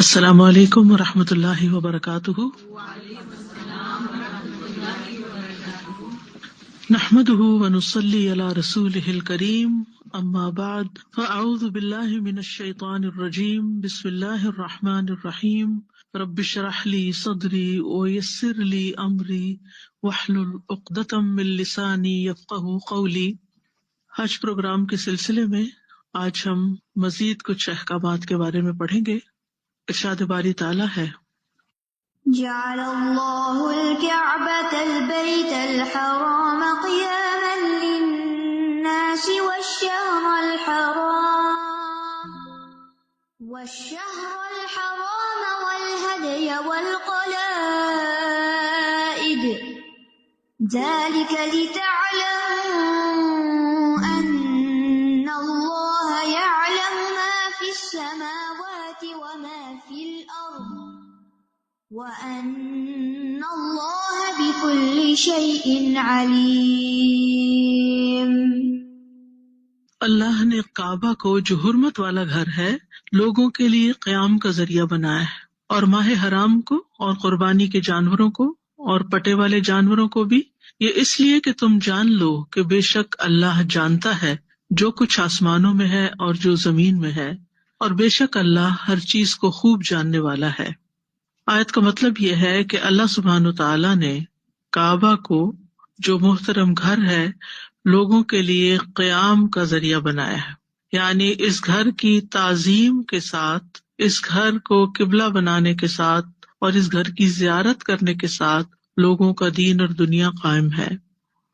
السلام علیکم ورحمۃ اللہ وبرکاتہ۔ نحمده ونصلي على رسوله الكريم، اما بعد فاعوذ باللہ من الشیطان الرجیم، بسم اللہ الرحمن الرحیم۔ رب اشرح لي صدری ويسر لي امری واحلل عقدۃ من لسانی یفقہوا قولی۔ حج پروگرام کے سلسلے میں آج ہم مزید کچھ احکامات کے بارے میں پڑھیں گے۔ ارشاد باری تعالیٰ ہے، جعل اللہ الكعبة البيت الحرام قياما للناس والشهر الحرام والهدي والقلائد ذلك لتعلموا أن الله يعلم ما في السماوات وما في الأرض وَأَنَّ اللَّهَ بِكُلِّ شَيْءٍ عَلِيمٌ۔ اللہ نے کعبہ کو جو حرمت والا گھر ہے لوگوں کے لیے قیام کا ذریعہ بنایا ہے، اور ماہ حرام کو اور قربانی کے جانوروں کو اور پٹے والے جانوروں کو بھی، یہ اس لیے کہ تم جان لو کہ بے شک اللہ جانتا ہے جو کچھ آسمانوں میں ہے اور جو زمین میں ہے، اور بے شک اللہ ہر چیز کو خوب جاننے والا ہے۔ آیت کا مطلب یہ ہے کہ اللہ سبحانہ وتعالیٰ نے کعبہ کو جو محترم گھر ہے لوگوں کے لیے قیام کا ذریعہ بنایا ہے، یعنی اس گھر کی تعظیم کے ساتھ، اس گھر کو قبلہ بنانے کے ساتھ اور اس گھر کی زیارت کرنے کے ساتھ لوگوں کا دین اور دنیا قائم ہے۔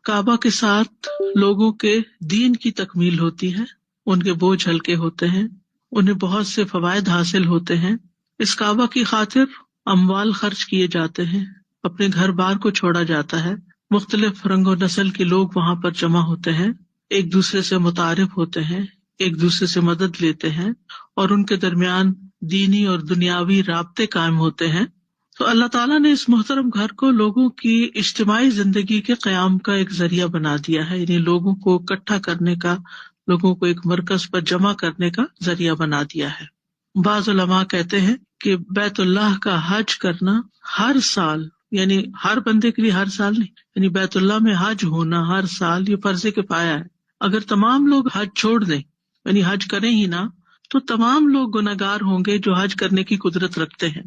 کعبہ کے ساتھ لوگوں کے دین کی تکمیل ہوتی ہے، ان کے بوجھ ہلکے ہوتے ہیں، انہیں بہت سے فوائد حاصل ہوتے ہیں۔ اس کعبہ کی خاطر اموال خرچ کیے جاتے ہیں، اپنے گھر بار کو چھوڑا جاتا ہے، مختلف رنگ و نسل کے لوگ وہاں پر جمع ہوتے ہیں، ایک دوسرے سے متعارف ہوتے ہیں، ایک دوسرے سے مدد لیتے ہیں، اور ان کے درمیان دینی اور دنیاوی رابطے قائم ہوتے ہیں۔ تو اللہ تعالیٰ نے اس محترم گھر کو لوگوں کی اجتماعی زندگی کے قیام کا ایک ذریعہ بنا دیا ہے، یعنی لوگوں کو اکٹھا کرنے کا، لوگوں کو ایک مرکز پر جمع کرنے کا ذریعہ بنا دیا ہے۔ بعض علماء کہتے ہیں کہ بیت اللہ کا حج کرنا ہر سال، یعنی ہر بندے کے لیے ہر سال نہیں، یعنی بیت اللہ میں حج ہونا ہر سال یہ فرض کفایہ ہے۔ اگر تمام لوگ حج چھوڑ دیں، یعنی حج کریں ہی نہ، تو تمام لوگ گنہگار ہوں گے جو حج کرنے کی قدرت رکھتے ہیں۔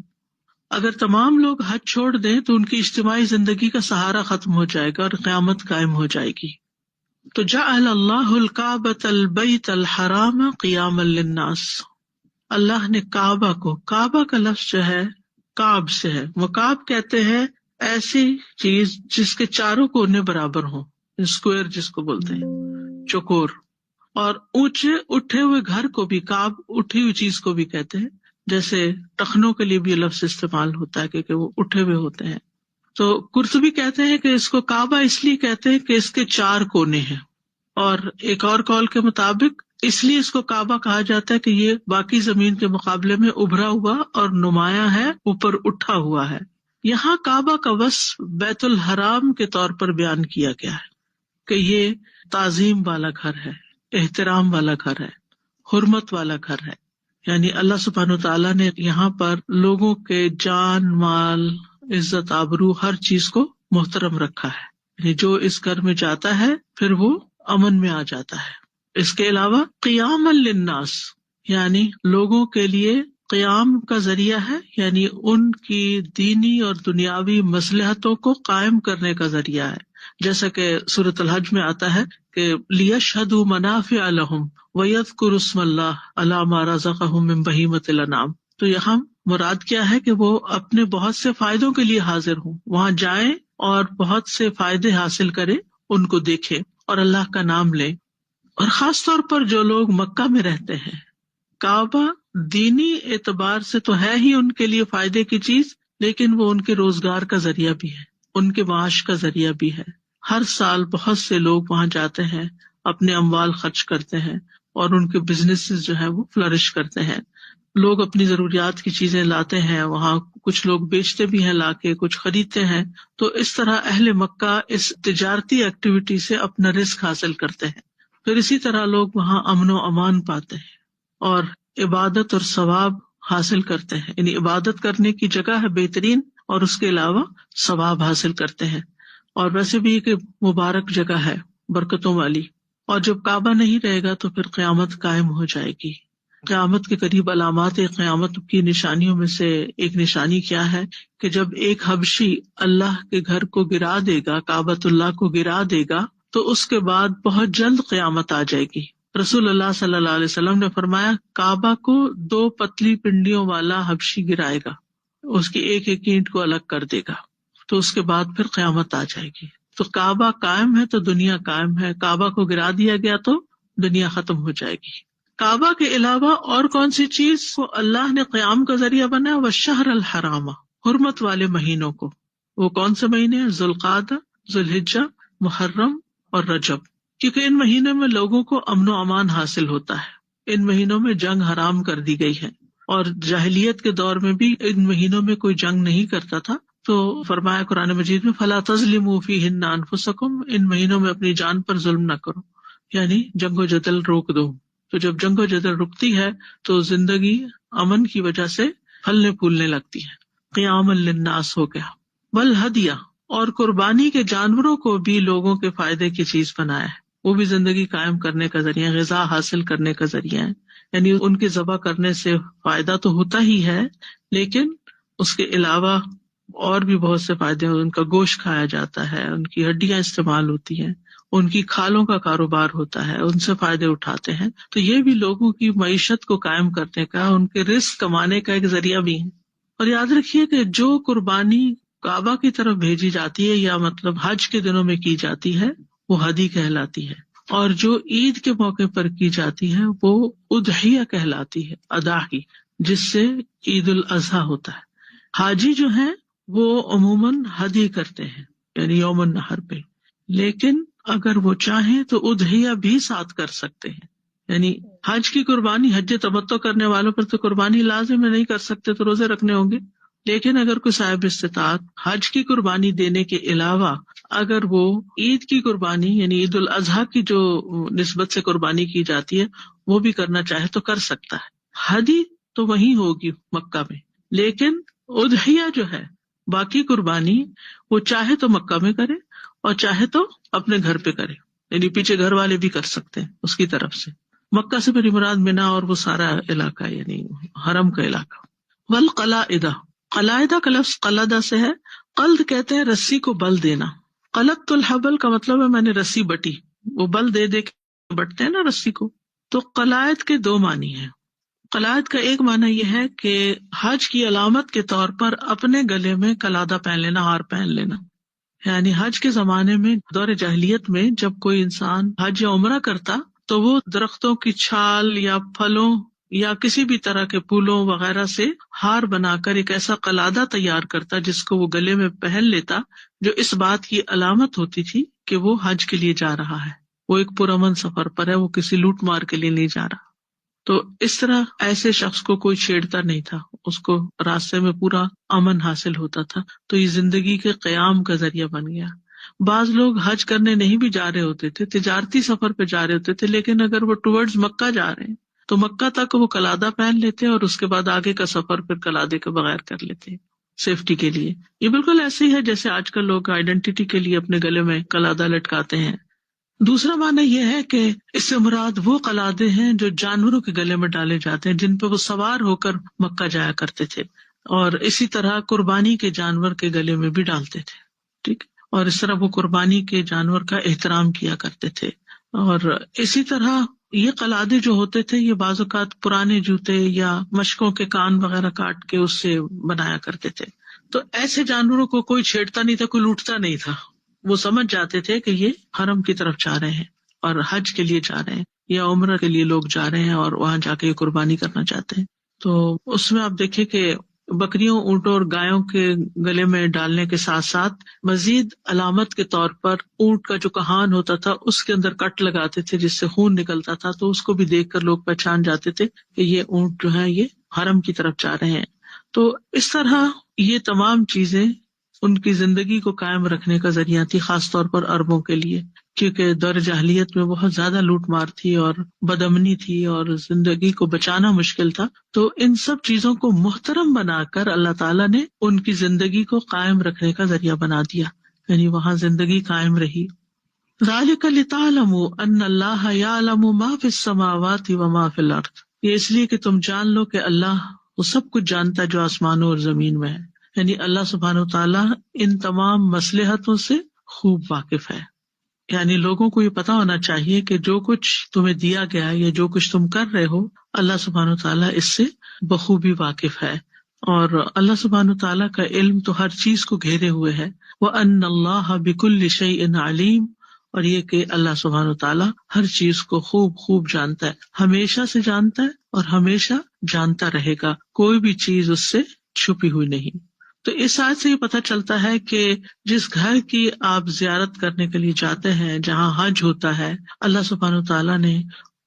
اگر تمام لوگ حج چھوڑ دیں تو ان کی اجتماعی زندگی کا سہارا ختم ہو جائے گا اور قیامت قائم ہو جائے گی۔ تو جعل اللہ الکعبۃ البیت الحرام قیاما للناس، اللہ نے کعبہ کو، کعبہ کا لفظ جو ہے کعب سے ہے، مکعب کہتے ہیں ایسی چیز جس کے چاروں کونے برابر ہوں، اسکوئر جس کو بولتے ہیں، چوکور، اور اونچے اٹھے ہوئے گھر کو بھی کعب، اٹھی ہوئی چیز کو بھی کہتے ہیں، جیسے ٹخنوں کے لیے بھی یہ لفظ استعمال ہوتا ہے کہ وہ اٹھے ہوئے ہوتے ہیں۔ تو قرطبی کہتے ہیں کہ اس کو کعبہ اس لیے کہتے ہیں کہ اس کے 4 کونے ہیں، اور ایک اور قول کے مطابق اس لیے اس کو کعبہ کہا جاتا ہے کہ یہ باقی زمین کے مقابلے میں ابھرا ہوا اور نمایاں ہے، اوپر اٹھا ہوا ہے۔ یہاں کعبہ کا وصف بیت الحرام کے طور پر بیان کیا گیا ہے کہ یہ تعظیم والا گھر ہے، احترام والا گھر ہے، حرمت والا گھر ہے، یعنی اللہ سبحانہ وتعالیٰ نے یہاں پر لوگوں کے جان، مال، عزت، آبرو، ہر چیز کو محترم رکھا ہے، یعنی جو اس گھر میں جاتا ہے پھر وہ امن میں آ جاتا ہے۔ اس کے علاوہ قیام للناس، یعنی لوگوں کے لیے قیام کا ذریعہ ہے، یعنی ان کی دینی اور دنیاوی مصلحتوں کو قائم کرنے کا ذریعہ ہے، جیسا کہ سورۃ الحج میں آتا ہے کہ لِيَشْهَدُوا مَنَافِعَ لَهُمْ وَيَذْكُرُوا اسْمَ اللَّهِ عَلَىٰ مَا رَزَقَهُم مِّن بَهِيمَةِ الْأَنْعَامِ۔ تو یہاں مراد کیا ہے کہ وہ اپنے بہت سے فائدوں کے لیے حاضر ہوں، وہاں جائیں اور بہت سے فائدے حاصل کریں، ان کو دیکھیں اور اللہ کا نام لیں۔ اور خاص طور پر جو لوگ مکہ میں رہتے ہیں، کعبہ دینی اعتبار سے تو ہے ہی ان کے لیے فائدے کی چیز، لیکن وہ ان کے روزگار کا ذریعہ بھی ہے، ان کے معاش کا ذریعہ بھی ہے۔ ہر سال بہت سے لوگ وہاں جاتے ہیں، اپنے اموال خرچ کرتے ہیں، اور ان کے بزنسز جو ہیں وہ فلرش کرتے ہیں۔ لوگ اپنی ضروریات کی چیزیں لاتے ہیں وہاں، کچھ لوگ بیچتے بھی ہیں لا کے، کچھ خریدتے ہیں۔ تو اس طرح اہل مکہ اس تجارتی ایکٹیویٹی سے اپنا رزق حاصل کرتے ہیں۔ پھر اسی طرح لوگ وہاں امن و امان پاتے ہیں، اور عبادت اور ثواب حاصل کرتے ہیں، یعنی عبادت کرنے کی جگہ ہے بہترین، اور اس کے علاوہ ثواب حاصل کرتے ہیں، اور ویسے بھی کہ مبارک جگہ ہے، برکتوں والی۔ اور جب کعبہ نہیں رہے گا تو پھر قیامت قائم ہو جائے گی۔ قیامت کے قریب علامات قیامت کی نشانیوں میں سے ایک نشانی کیا ہے کہ جب ایک حبشی اللہ کے گھر کو گرا دے گا، کعبۃ اللہ کو گرا دے گا، تو اس کے بعد بہت جلد قیامت آ جائے گی۔ رسول اللہ صلی اللہ علیہ وسلم نے فرمایا کعبہ کو 2 پتلی پنڈیوں والا حبشی گرائے گا، اس کی ایک ایک اینٹ کو الگ کر دے گا، تو اس کے بعد پھر قیامت آ جائے گی۔ تو کعبہ قائم ہے تو دنیا قائم ہے، کعبہ کو گرا دیا گیا تو دنیا ختم ہو جائے گی۔ کعبہ کے علاوہ اور کون سی چیز کو اللہ نے قیام کا ذریعہ بنایا؟ والشہر الحرام، حرمت والے مہینوں کو۔ وہ کون سے مہینے ہیں؟ ذوالقعدہ، ذوالحجہ، محرم اور رجب، کیونکہ ان مہینوں میں لوگوں کو امن و امان حاصل ہوتا ہے۔ ان مہینوں میں جنگ حرام کر دی گئی ہے، اور جاہلیت کے دور میں بھی ان مہینوں میں کوئی جنگ نہیں کرتا تھا، تو فرمایا قرآن مجید میں فَلَا تَظْلِمُوا فِيهِنَّ أَنفُسَكُمْ، ان مہینوں میں اپنی جان پر ظلم نہ کرو، یعنی جنگ و جدل روک دو۔ تو جب جنگ و جدل رکتی ہے تو زندگی امن کی وجہ سے پھلنے پھولنے لگتی ہے۔ قیام للناس ہو گیا۔ والہدیہ، اور قربانی کے جانوروں کو بھی لوگوں کے فائدے کی چیز بنایا ہے، وہ بھی زندگی قائم کرنے کا ذریعہ، غذا حاصل کرنے کا ذریعہ ہے، یعنی ان کے ذبح کرنے سے فائدہ تو ہوتا ہی ہے، لیکن اس کے علاوہ اور بھی بہت سے فائدے ہیں۔ ان کا گوشت کھایا جاتا ہے، ان کی ہڈیاں استعمال ہوتی ہیں، ان کی کھالوں کا کاروبار ہوتا ہے، ان سے فائدے اٹھاتے ہیں، تو یہ بھی لوگوں کی معیشت کو قائم کرنے کا، ان کے رزق کمانے کا ایک ذریعہ بھی ہے۔ اور یاد رکھیے کہ جو قربانی کعبہ کی طرف بھیجی جاتی ہے یا مطلب حج کے دنوں میں کی جاتی ہے وہ ہدی کہلاتی ہے، اور جو عید کے موقع پر کی جاتی ہے وہ اضحیہ کہلاتی ہے، اضاحی، جس سے عید الاضحیٰ ہوتا ہے۔ حاجی جو ہیں وہ عموماً ہدی کرتے ہیں، یعنی یوم النحر پہ، لیکن اگر وہ چاہیں تو اضحیہ بھی ساتھ کر سکتے ہیں۔ یعنی حج کی قربانی، حج تمتع کرنے والوں پر تو قربانی لازم ہے، نہیں کر سکتے تو روزے رکھنے ہوں گے، لیکن اگر کوئی صاحب استطاعت حج کی قربانی دینے کے علاوہ اگر وہ عید کی قربانی یعنی عید الاضحیٰ کی جو نسبت سے قربانی کی جاتی ہے وہ بھی کرنا چاہے تو کر سکتا ہے۔ ہدی تو وہیں ہوگی مکہ میں، لیکن اضحیہ جو ہے، باقی قربانی، وہ چاہے تو مکہ میں کرے اور چاہے تو اپنے گھر پہ کرے، یعنی پیچھے گھر والے بھی کر سکتے ہیں اس کی طرف سے۔ مکہ سے پھر مراد مینا اور وہ سارا علاقہ یعنی حرم کا علاقہ۔ والقلائد، قلائدہ کا لفظ قلدہ سے ہے، قلد کہتے ہیں رسی کو بل دینا۔ قلدت الحبل کا مطلب ہے میں نے رسی بٹی، وہ بل دے دے کے بٹتے ہیں نا رسی کو۔ تو قلائد کے 2 معنی ہیں۔ قلائد کا ایک معنی یہ ہے کہ حج کی علامت کے طور پر اپنے گلے میں قلادہ پہن لینا، ہار پہن لینا۔ یعنی حج کے زمانے میں، دور جاہلیت میں، جب کوئی انسان حج یا عمرہ کرتا تو وہ درختوں کی چھال یا پھلوں یا کسی بھی طرح کے پھولوں وغیرہ سے ہار بنا کر ایک ایسا قلادہ تیار کرتا جس کو وہ گلے میں پہن لیتا، جو اس بات کی علامت ہوتی تھی کہ وہ حج کے لیے جا رہا ہے، وہ ایک پرامن سفر پر ہے، وہ کسی لوٹ مار کے لیے نہیں جا رہا۔ تو اس طرح ایسے شخص کو کوئی چھیڑتا نہیں تھا، اس کو راستے میں پورا امن حاصل ہوتا تھا۔ تو یہ زندگی کے قیام کا ذریعہ بن گیا۔ بعض لوگ حج کرنے نہیں بھی جا رہے ہوتے تھے، تجارتی سفر پہ جا رہے ہوتے تھے، لیکن اگر وہ ٹورڈز مکہ جا رہے ہیں تو مکہ تک وہ قلادہ پہن لیتے اور اس کے بعد آگے کا سفر پھر قلادے کے بغیر کر لیتے سیفٹی کے لیے۔ یہ بالکل ایسے ہی ہے جیسے آج کل لوگ آئیڈینٹی کے لیے اپنے گلے میں قلادہ لٹکاتے ہیں۔ دوسرا معنی یہ ہے کہ اس سے مراد وہ قلادے ہیں جو جانوروں کے گلے میں ڈالے جاتے ہیں جن پہ وہ سوار ہو کر مکہ جایا کرتے تھے، اور اسی طرح قربانی کے جانور کے گلے میں بھی ڈالتے تھے، ٹھیک، اور اس طرح وہ قربانی کے جانور کا احترام کیا کرتے تھے۔ اور اسی طرح یہ قلادے جو ہوتے تھے یہ بعض اوقات پرانے جوتے یا مشکوں کے کان وغیرہ کاٹ کے اس سے بنایا کرتے تھے۔ تو ایسے جانوروں کو کوئی چھیڑتا نہیں تھا، کوئی لوٹتا نہیں تھا، وہ سمجھ جاتے تھے کہ یہ حرم کی طرف جا رہے ہیں اور حج کے لیے جا رہے ہیں یا عمرہ کے لیے لوگ جا رہے ہیں اور وہاں جا کے یہ قربانی کرنا چاہتے ہیں۔ تو اس میں آپ دیکھیں کہ بکریوں، اونٹوں اور گایوں کے گلے میں ڈالنے کے ساتھ ساتھ مزید علامت کے طور پر اونٹ کا جو کہان ہوتا تھا اس کے اندر کٹ لگاتے تھے جس سے خون نکلتا تھا، تو اس کو بھی دیکھ کر لوگ پہچان جاتے تھے کہ یہ اونٹ جو ہے یہ حرم کی طرف جا رہے ہیں۔ تو اس طرح یہ تمام چیزیں ان کی زندگی کو قائم رکھنے کا ذریعہ تھی، خاص طور پر عربوں کے لیے، کیونکہ دور جاہلیت میں بہت زیادہ لوٹ مار تھی اور بدامنی تھی اور زندگی کو بچانا مشکل تھا. تو ان سب چیزوں کو محترم بنا کر اللہ تعالیٰ نے ان کی زندگی کو قائم رکھنے کا ذریعہ بنا دیا، یعنی وہاں زندگی قائم رہی. ذالک لتعلموا ان اللہ یعلم ما فی السماوات وما فی الارض، یہ اس لیے کہ تم جان لو کہ اللہ وہ سب کچھ جانتا ہے جو آسمانوں اور زمین میں ہے. یعنی اللہ سبحانہ و تعالیٰ ان تمام مصلحتوں سے خوب واقف ہے. یعنی لوگوں کو یہ پتا ہونا چاہیے کہ جو کچھ تمہیں دیا گیا ہے یا جو کچھ تم کر رہے ہو، اللہ سبحانہ و تعالیٰ اس سے بخوبی واقف ہے. اور اللہ سبحانہ و تعالیٰ کا علم تو ہر چیز کو گھیرے ہوئے ہے. وَأَنَّ اللَّهَ بِكُلِّ شَيْءٍ عَلِيمٌ، اور یہ کہ اللہ سبحانہ و تعالیٰ ہر چیز کو خوب خوب جانتا ہے، ہمیشہ سے جانتا ہے اور ہمیشہ جانتا رہے گا. کوئی بھی چیز اس سے چھپی ہوئی نہیں. تو اس آیت سے یہ پتہ چلتا ہے کہ جس گھر کی آپ زیارت کرنے کے لیے جاتے ہیں، جہاں حج ہوتا ہے، اللہ سبحانہ وتعالیٰ نے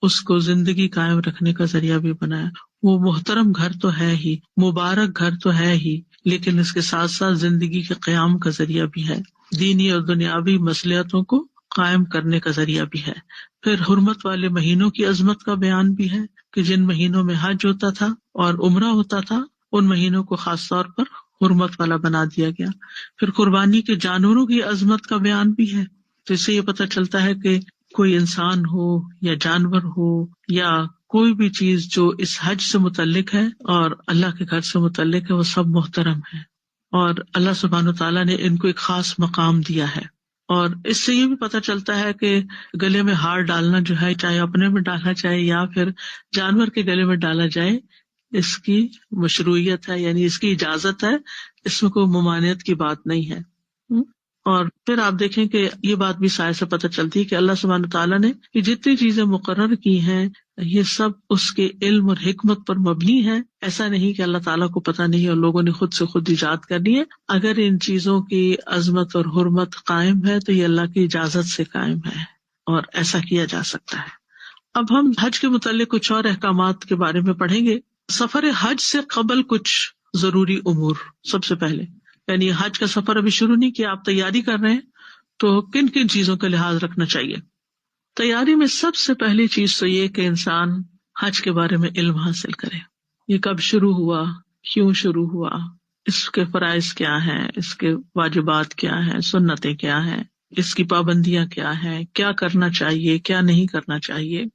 اس کو زندگی قائم رکھنے کا ذریعہ بھی بنایا. وہ محترم گھر تو ہے ہی، مبارک گھر تو ہے ہی، لیکن اس کے ساتھ ساتھ زندگی کے قیام کا ذریعہ بھی ہے، دینی اور دنیاوی مصلحتوں کو قائم کرنے کا ذریعہ بھی ہے. پھر حرمت والے مہینوں کی عظمت کا بیان بھی ہے کہ جن مہینوں میں حج ہوتا تھا اور عمرہ ہوتا تھا، ان مہینوں کو خاص طور پر حرمت والا بنا دیا گیا. پھر قربانی کے جانوروں کی عظمت کا بیان بھی ہے. تو اس سے یہ پتہ چلتا ہے کہ کوئی انسان ہو یا جانور ہو یا کوئی بھی چیز جو اس حج سے متعلق ہے اور اللہ کے گھر سے متعلق ہے، وہ سب محترم ہے اور اللہ سبحانہ وتعالیٰ نے ان کو ایک خاص مقام دیا ہے. اور اس سے یہ بھی پتہ چلتا ہے کہ گلے میں ہار ڈالنا جو ہے، چاہے اپنے میں ڈالا جائے یا پھر جانور کے گلے میں ڈالا جائے، اس کی مشروعیت ہے، یعنی اس کی اجازت ہے، اس میں کوئی ممانعت کی بات نہیں ہے. اور پھر آپ دیکھیں کہ یہ بات بھی سائے سے پتہ چلتی ہے کہ اللہ سبحانہ تعالیٰ نے یہ جتنی چیزیں مقرر کی ہیں، یہ سب اس کے علم اور حکمت پر مبنی ہے. ایسا نہیں کہ اللہ تعالیٰ کو پتہ نہیں اور لوگوں نے خود سے خود ایجاد کرنی ہے. اگر ان چیزوں کی عظمت اور حرمت قائم ہے تو یہ اللہ کی اجازت سے قائم ہے اور ایسا کیا جا سکتا ہے. اب ہم حج کے متعلق کچھ اور احکامات کے بارے میں پڑھیں گے. سفر حج سے قبل کچھ ضروری امور. سب سے پہلے یعنی حج کا سفر ابھی شروع نہیں کیا، آپ تیاری کر رہے ہیں، تو کن کن چیزوں کا لحاظ رکھنا چاہیے؟ تیاری میں سب سے پہلی چیز تو یہ کہ انسان حج کے بارے میں علم حاصل کرے. یہ کب شروع ہوا، کیوں شروع ہوا، اس کے فرائض کیا ہیں، اس کے واجبات کیا ہیں، سنتیں کیا ہیں، اس کی پابندیاں کیا ہیں، کیا کرنا چاہیے، کیا نہیں کرنا چاہیے.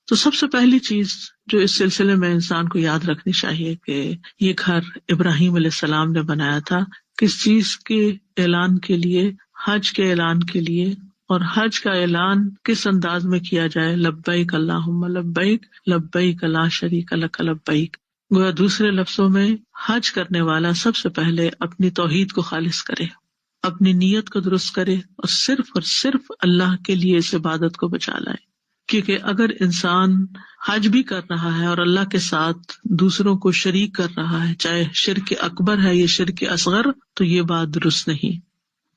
تو سب سے پہلی چیز جو اس سلسلے میں انسان کو یاد رکھنی چاہیے کہ یہ گھر ابراہیم علیہ السلام نے بنایا تھا. کس چیز کے اعلان کے لیے؟ حج کے اعلان کے لیے. اور حج کا اعلان کس انداز میں کیا جائے؟ لبیک اللہم لبیک لبیک لا شریک لک لبیک. گویا دوسرے لفظوں میں حج کرنے والا سب سے پہلے اپنی توحید کو خالص کرے، اپنی نیت کو درست کرے اور صرف اللہ کے لیے اس عبادت کو بچا لائے. کیونکہ اگر انسان حج بھی کر رہا ہے اور اللہ کے ساتھ دوسروں کو شریک کر رہا ہے، چاہے شرک اکبر ہے یا شرک اصغر، تو یہ بات درست نہیں.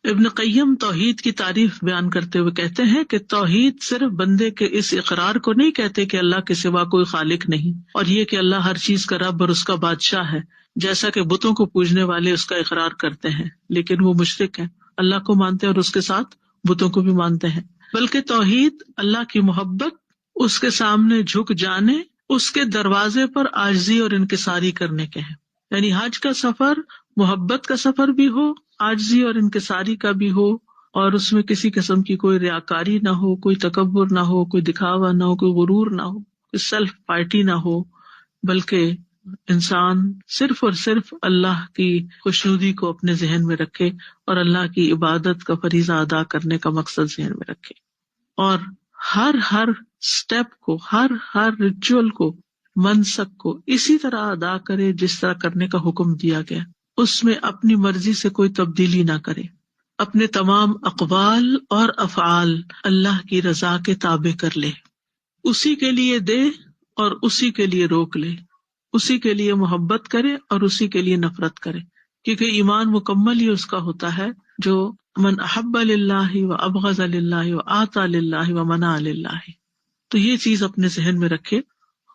ابن قیم توحید کی تعریف بیان کرتے ہوئے کہتے ہیں کہ توحید صرف بندے کے اس اقرار کو نہیں کہتے کہ اللہ کے سوا کوئی خالق نہیں، اور یہ کہ اللہ ہر چیز کا رب اور اس کا بادشاہ ہے، جیسا کہ بتوں کو پوجنے والے اس کا اقرار کرتے ہیں لیکن وہ مشرک ہیں، اللہ کو مانتے ہیں اور اس کے ساتھ بتوں کو بھی مانتے ہیں. بلکہ توحید اللہ کی محبت، اس کے سامنے جھک جانے، اس کے دروازے پر عاجزی اور انکساری کرنے کے ہیں. یعنی حج کا سفر محبت کا سفر بھی ہو، عاجزی اور انکساری کا بھی ہو، اور اس میں کسی قسم کی کوئی ریاکاری نہ ہو، کوئی تکبر نہ ہو، کوئی دکھاوا نہ ہو، کوئی غرور نہ ہو، کوئی سیلف پارٹی نہ ہو، بلکہ انسان صرف اور صرف اللہ کی خوشنودی کو اپنے ذہن میں رکھے اور اللہ کی عبادت کا فریضہ ادا کرنے کا مقصد ذہن میں رکھے، اور ہر سٹیپ کو، ہر ریچول کو، منسک کو اسی طرح ادا کرے جس طرح کرنے کا حکم دیا گیا. اس میں اپنی مرضی سے کوئی تبدیلی نہ کرے. اپنے تمام اقوال اور افعال اللہ کی رضا کے تابع کر لے، اسی کے لیے دے اور اسی کے لیے روک لے، اسی کے لیے محبت کرے اور اسی کے لیے نفرت کرے. کیونکہ ایمان مکمل ہی اس کا ہوتا ہے جو من احب للہ و ابغض للہ و آطا للہ و منع للہ. تو یہ چیز اپنے ذہن میں رکھے،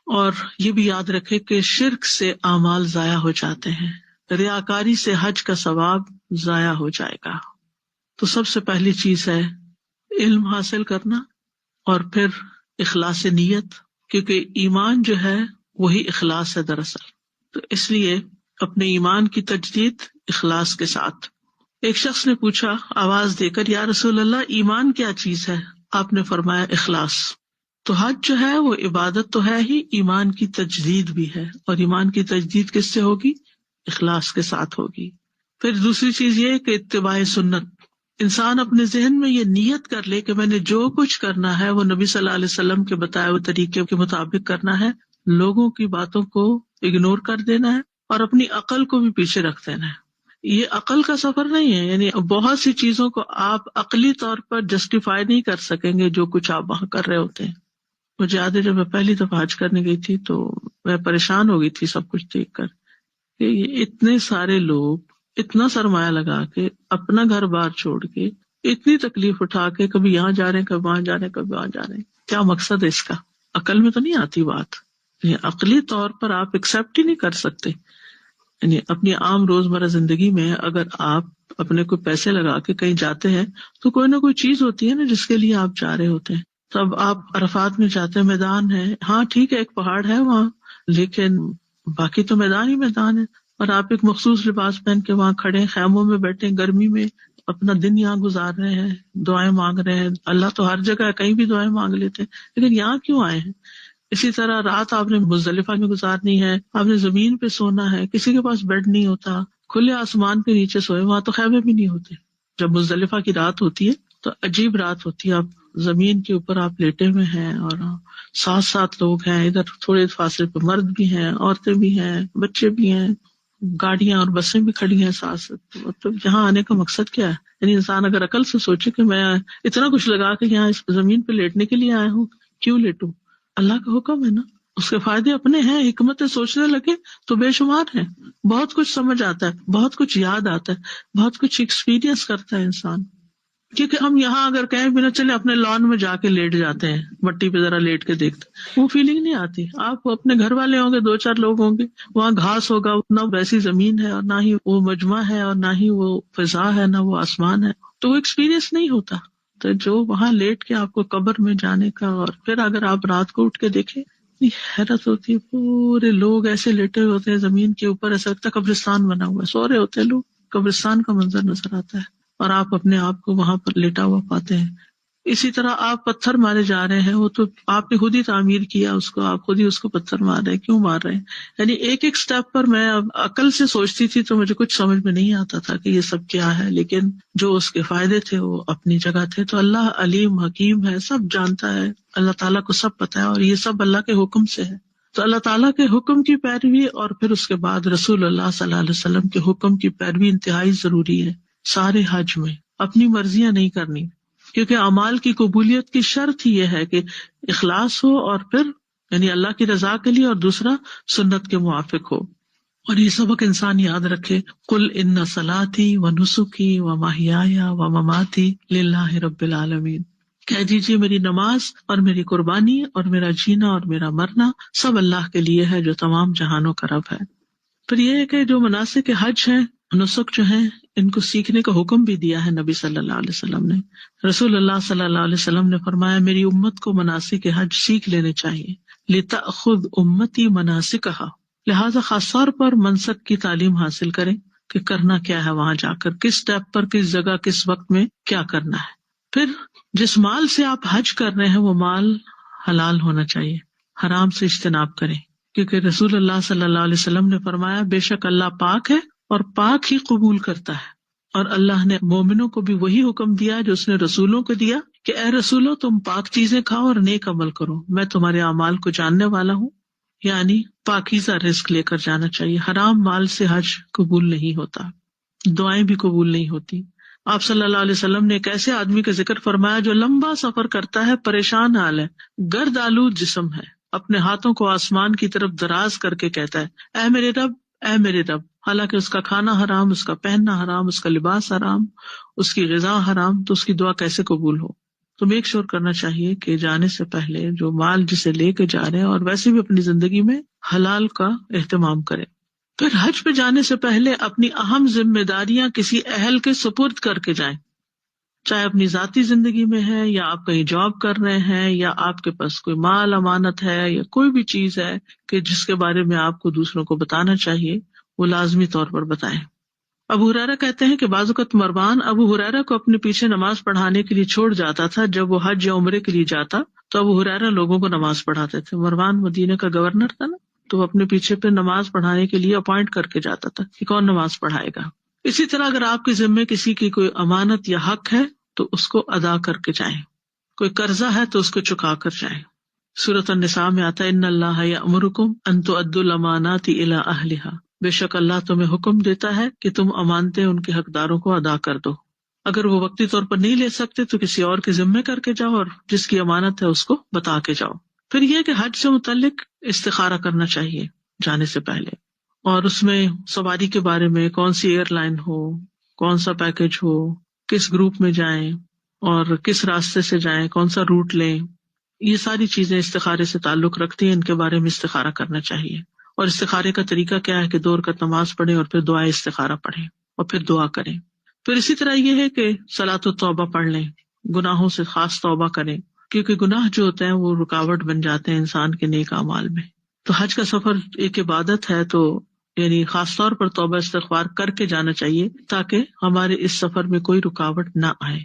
اور یہ بھی یاد رکھے کہ شرک سے اعمال ضائع ہو جاتے ہیں، ریاکاری سے حج کا ثواب ضائع ہو جائے گا. تو سب سے پہلی چیز ہے علم حاصل کرنا اور پھر اخلاص نیت، کیونکہ ایمان جو ہے وہی اخلاص ہے دراصل. تو اس لیے اپنے ایمان کی تجدید اخلاص کے ساتھ. ایک شخص نے پوچھا آواز دے کر، یا رسول اللہ ایمان کیا چیز ہے؟ آپ نے فرمایا اخلاص. تو حج جو ہے وہ عبادت تو ہے ہی، ایمان کی تجدید بھی ہے، اور ایمان کی تجدید کس سے ہوگی؟ اخلاص کے ساتھ ہوگی. پھر دوسری چیز یہ کہ اتباع سنت، انسان اپنے ذہن میں یہ نیت کر لے کہ میں نے جو کچھ کرنا ہے وہ نبی صلی اللہ علیہ وسلم کے بتائے ہوئے طریقے کے مطابق کرنا ہے، لوگوں کی باتوں کو اگنور کر دینا ہے اور اپنی عقل کو بھی پیچھے رکھ دینا ہے. یہ عقل کا سفر نہیں ہے، یعنی بہت سی چیزوں کو آپ عقلی طور پر جسٹیفائی نہیں کر سکیں گے جو کچھ آپ وہاں کر رہے ہوتے ہیں. مجھے یاد ہے جب میں پہلی دفعہ حج کرنے گئی تھی تو میں پریشان ہو گئی تھی سب کچھ دیکھ کر کہ یہ اتنے سارے لوگ اتنا سرمایہ لگا کے اپنا گھر بار چھوڑ کے اتنی تکلیف اٹھا کے کبھی یہاں جا رہے ہیں، کبھی وہاں جا رہے ہیں، کبھی وہاں جا رہے ہیں. کیا مقصد ہے اس کا؟ عقل میں تو نہیں آتی بات. یہ عقلی طور پر آپ ایکسپٹ ہی نہیں کر سکتے. یعنی اپنی عام روزمرہ زندگی میں اگر آپ اپنے کو پیسے لگا کے کہیں جاتے ہیں تو کوئی نہ کوئی چیز ہوتی ہے نا جس کے لیے آپ جا رہے ہوتے ہیں. تو اب آپ عرفات میں جاتے ہیں، میدان ہے، ہاں ٹھیک ہے ایک پہاڑ ہے وہاں، لیکن باقی تو میدان ہی میدان ہے. اور آپ ایک مخصوص لباس پہن کے وہاں کھڑے ہیں، خیموں میں بیٹھے ہیں، گرمی میں اپنا دن یہاں گزار رہے ہیں، دعائیں مانگ رہے ہیں. اللہ تو ہر جگہ ہے، کہیں بھی دعائیں مانگ لیتے ہیں، لیکن یہاں کیوں آئے ہیں؟ اسی طرح رات آپ نے مزدلفہ میں گزارنی ہے، آپ نے زمین پہ سونا ہے، کسی کے پاس بیڈ نہیں ہوتا، کھلے آسمان کے نیچے سوئے، وہاں تو خیمے بھی نہیں ہوتے. جب مزدلفہ کی رات ہوتی ہے تو عجیب رات ہوتی ہے، آپ زمین کے اوپر آپ لیٹے ہوئے ہیں اور 7 لوگ ہیں، ادھر تھوڑے فاصلے پہ مرد بھی ہیں، عورتیں بھی ہیں، بچے بھی ہیں، گاڑیاں اور بسیں بھی کھڑی ہیں ساتھ. مطلب یہاں آنے کا مقصد کیا ہے؟ یعنی انسان اگر عقل سے سوچے کہ میں اتنا کچھ لگا کے یہاں اس زمین پہ لیٹنے کے لیے آیا ہوں، کیوں لیٹوں؟ اللہ کا حکم ہے نا، اس کے فائدے اپنے ہیں. حکمت سوچنے لگے تو بے شمار ہیں، بہت کچھ سمجھ آتا ہے، بہت کچھ یاد آتا ہے، بہت کچھ ایکسپیرینس کرتا ہے انسان. کیونکہ ہم یہاں اگر کہیں بھی نہ چلے اپنے لان میں جا کے لیٹ جاتے ہیں، مٹی پہ ذرا لیٹ کے دیکھتے، وہ فیلنگ نہیں آتی. آپ اپنے گھر والے ہوں گے، 2-4 لوگ ہوں گے، وہاں گھاس ہوگا، نہ ویسی زمین ہے اور نہ ہی وہ مجمع ہے اور نہ ہی وہ فضا ہے، نہ وہ آسمان ہے، تو وہ ایکسپیرینس نہیں ہوتا. تو جو وہاں لیٹ کے آپ کو قبر میں جانے کا، اور پھر اگر آپ رات کو اٹھ کے دیکھیں، حیرت ہوتی ہے. پورے لوگ ایسے لیٹے ہوئے ہوتے ہیں زمین کے اوپر، ایسا لگتا ہے قبرستان بنا ہوا ہے، سو رہے ہوتے ہیں لوگ، قبرستان کا منظر نظر آتا ہے، اور آپ اپنے آپ کو وہاں پر لیٹا ہوا پاتے ہیں. اسی طرح آپ پتھر مارے جا رہے ہیں، وہ تو آپ نے خود ہی تعمیر کیا اس کو، آپ خود ہی اس کو پتھر مار رہے ہیں، کیوں مار رہے ہیں؟ یعنی ایک ایک سٹیپ پر میں عقل سے سوچتی تھی تو مجھے کچھ سمجھ میں نہیں آتا تھا کہ یہ سب کیا ہے، لیکن جو اس کے فائدے تھے وہ اپنی جگہ تھے. تو اللہ علیم حکیم ہے، سب جانتا ہے، اللہ تعالیٰ کو سب پتا ہے، اور یہ سب اللہ کے حکم سے ہے. تو اللہ تعالیٰ کے حکم کی پیروی اور پھر اس کے بعد رسول اللہ صلی اللہ علیہ وسلم کے حکم کی پیروی انتہائی ضروری ہے. سارے حج میں اپنی مرضیاں نہیں کرنی، کیونکہ اعمال کی قبولیت کی شرط ہی یہ ہے کہ اخلاص ہو، اور پھر یعنی اللہ کی رضا کے لیے، اور دوسرا سنت کے موافق ہو. اور یہ سبق انسان یاد رکھے، قل ان صلاتی و نسکی و محیای و مماتی للہ رب العالمین، کہہ دیجیے میری نماز اور میری قربانی اور میرا جینا اور میرا مرنا سب اللہ کے لیے ہے جو تمام جہانوں کا رب ہے. پھر یہ ہے کہ جو مناسک حج ہیں، نسک جو ہیں، ان کو سیکھنے کا حکم بھی دیا ہے نبی صلی اللہ علیہ وسلم نے. رسول اللہ صلی اللہ علیہ وسلم نے فرمایا میری امت کو مناسک حج سیکھ لینے چاہیے، لتأخذ امتی مناسکہا، لہذا خاص طور پر منسک کی تعلیم حاصل کریں کہ کرنا کیا ہے، وہاں جا کر کس سٹیپ پر، کس جگہ، کس وقت میں کیا کرنا ہے. پھر جس مال سے آپ حج کر رہے ہیں وہ مال حلال ہونا چاہیے، حرام سے اجتناب کریں، کیونکہ رسول اللہ صلی اللہ علیہ وسلم نے فرمایا بے شک اللہ پاک ہے اور پاک ہی قبول کرتا ہے. اور اللہ نے مومنوں کو بھی وہی حکم دیا جو اس نے رسولوں کو دیا کہ اے رسولو تم پاک چیزیں کھاؤ اور نیک عمل کرو، میں تمہارے اعمال کو جاننے والا ہوں. یعنی پاکیزہ رزق لے کر جانا چاہیے. حرام مال سے حج قبول نہیں ہوتا، دعائیں بھی قبول نہیں ہوتی. آپ صلی اللہ علیہ وسلم نے ایک ایسے آدمی کا ذکر فرمایا جو لمبا سفر کرتا ہے، پریشان حال ہے، گرد آلود جسم ہے، اپنے ہاتھوں کو آسمان کی طرف دراز کر کے کہتا ہے اے میرے رب، اے میرے رب، حالانکہ اس کا کھانا حرام، اس کا پہننا حرام، اس کا لباس حرام، اس کی غذا حرام، تو اس کی دعا کیسے قبول ہو؟ تو میک شور کرنا چاہیے کہ جانے سے پہلے جو مال جسے لے کے جا رہے ہیں، اور ویسے بھی اپنی زندگی میں حلال کا اہتمام کریں. پھر حج پہ جانے سے پہلے اپنی اہم ذمہ داریاں کسی اہل کے سپرد کر کے جائیں. چاہے اپنی ذاتی زندگی میں ہے یا آپ کہیں جاب کر رہے ہیں یا آپ کے پاس کوئی مال امانت ہے یا کوئی بھی چیز ہے کہ جس کے بارے میں آپ کو دوسروں کو بتانا چاہیے، وہ لازمی طور پر بتائیں۔ ابو ہریرہ کہتے ہیں کہ بعض اوقات مروان ابو ہریرہ کو اپنے پیچھے نماز پڑھانے کے لیے چھوڑ جاتا تھا۔ جب وہ حج یا عمرے کے لیے جاتا تو ابو ہریرہ لوگوں کو نماز پڑھاتے تھے۔ مروان مدینے کا گورنر تھا نا، تو وہ اپنے پیچھے پہ نماز پڑھانے کے لیے اپوائنٹ کر کے جاتا تھا کہ کون نماز پڑھائے گا۔ اسی طرح اگر آپ کے ذمے کسی کی کوئی امانت یا حق ہے تو اس کو ادا کر کے جائیں، کوئی قرضہ ہے تو اس کو چکا کر جائیں۔ سورۃ النساء میں آتا ہے ان اللہ یأمرکم ان تؤدوا الامانات الی اہلھا، بے شک اللہ تمہیں حکم دیتا ہے کہ تم امانتیں ان کے حقداروں کو ادا کر دو۔ اگر وہ وقتی طور پر نہیں لے سکتے تو کسی اور کے ذمے کر کے جاؤ اور جس کی امانت ہے اس کو بتا کے جاؤ۔ پھر یہ کہ حج سے متعلق استخارہ کرنا چاہیے جانے سے پہلے، اور اس میں سواری کے بارے میں کون سی ایئر لائن ہو، کون سا پیکج ہو، کس گروپ میں جائیں اور کس راستے سے جائیں، کون سا روٹ لیں، یہ ساری چیزیں استخارے سے تعلق رکھتی ہیں، ان کے بارے میں استخارہ کرنا چاہیے۔ اور استخارے کا طریقہ کیا ہے کہ 2 رکعت نماز پڑھیں اور پھر دعائے استخارہ پڑھیں اور پھر دعا کریں۔ پھر اسی طرح یہ ہے کہ صلاۃ التوبہ پڑھ لیں، گناہوں سے خاص توبہ کریں، کیونکہ گناہ جو ہوتے ہیں وہ رکاوٹ بن جاتے ہیں انسان کے نیک اعمال میں۔ تو حج کا سفر ایک عبادت ہے، تو یعنی خاص طور پر توبہ استغفار کر کے جانا چاہیے تاکہ ہمارے اس سفر میں کوئی رکاوٹ نہ آئے۔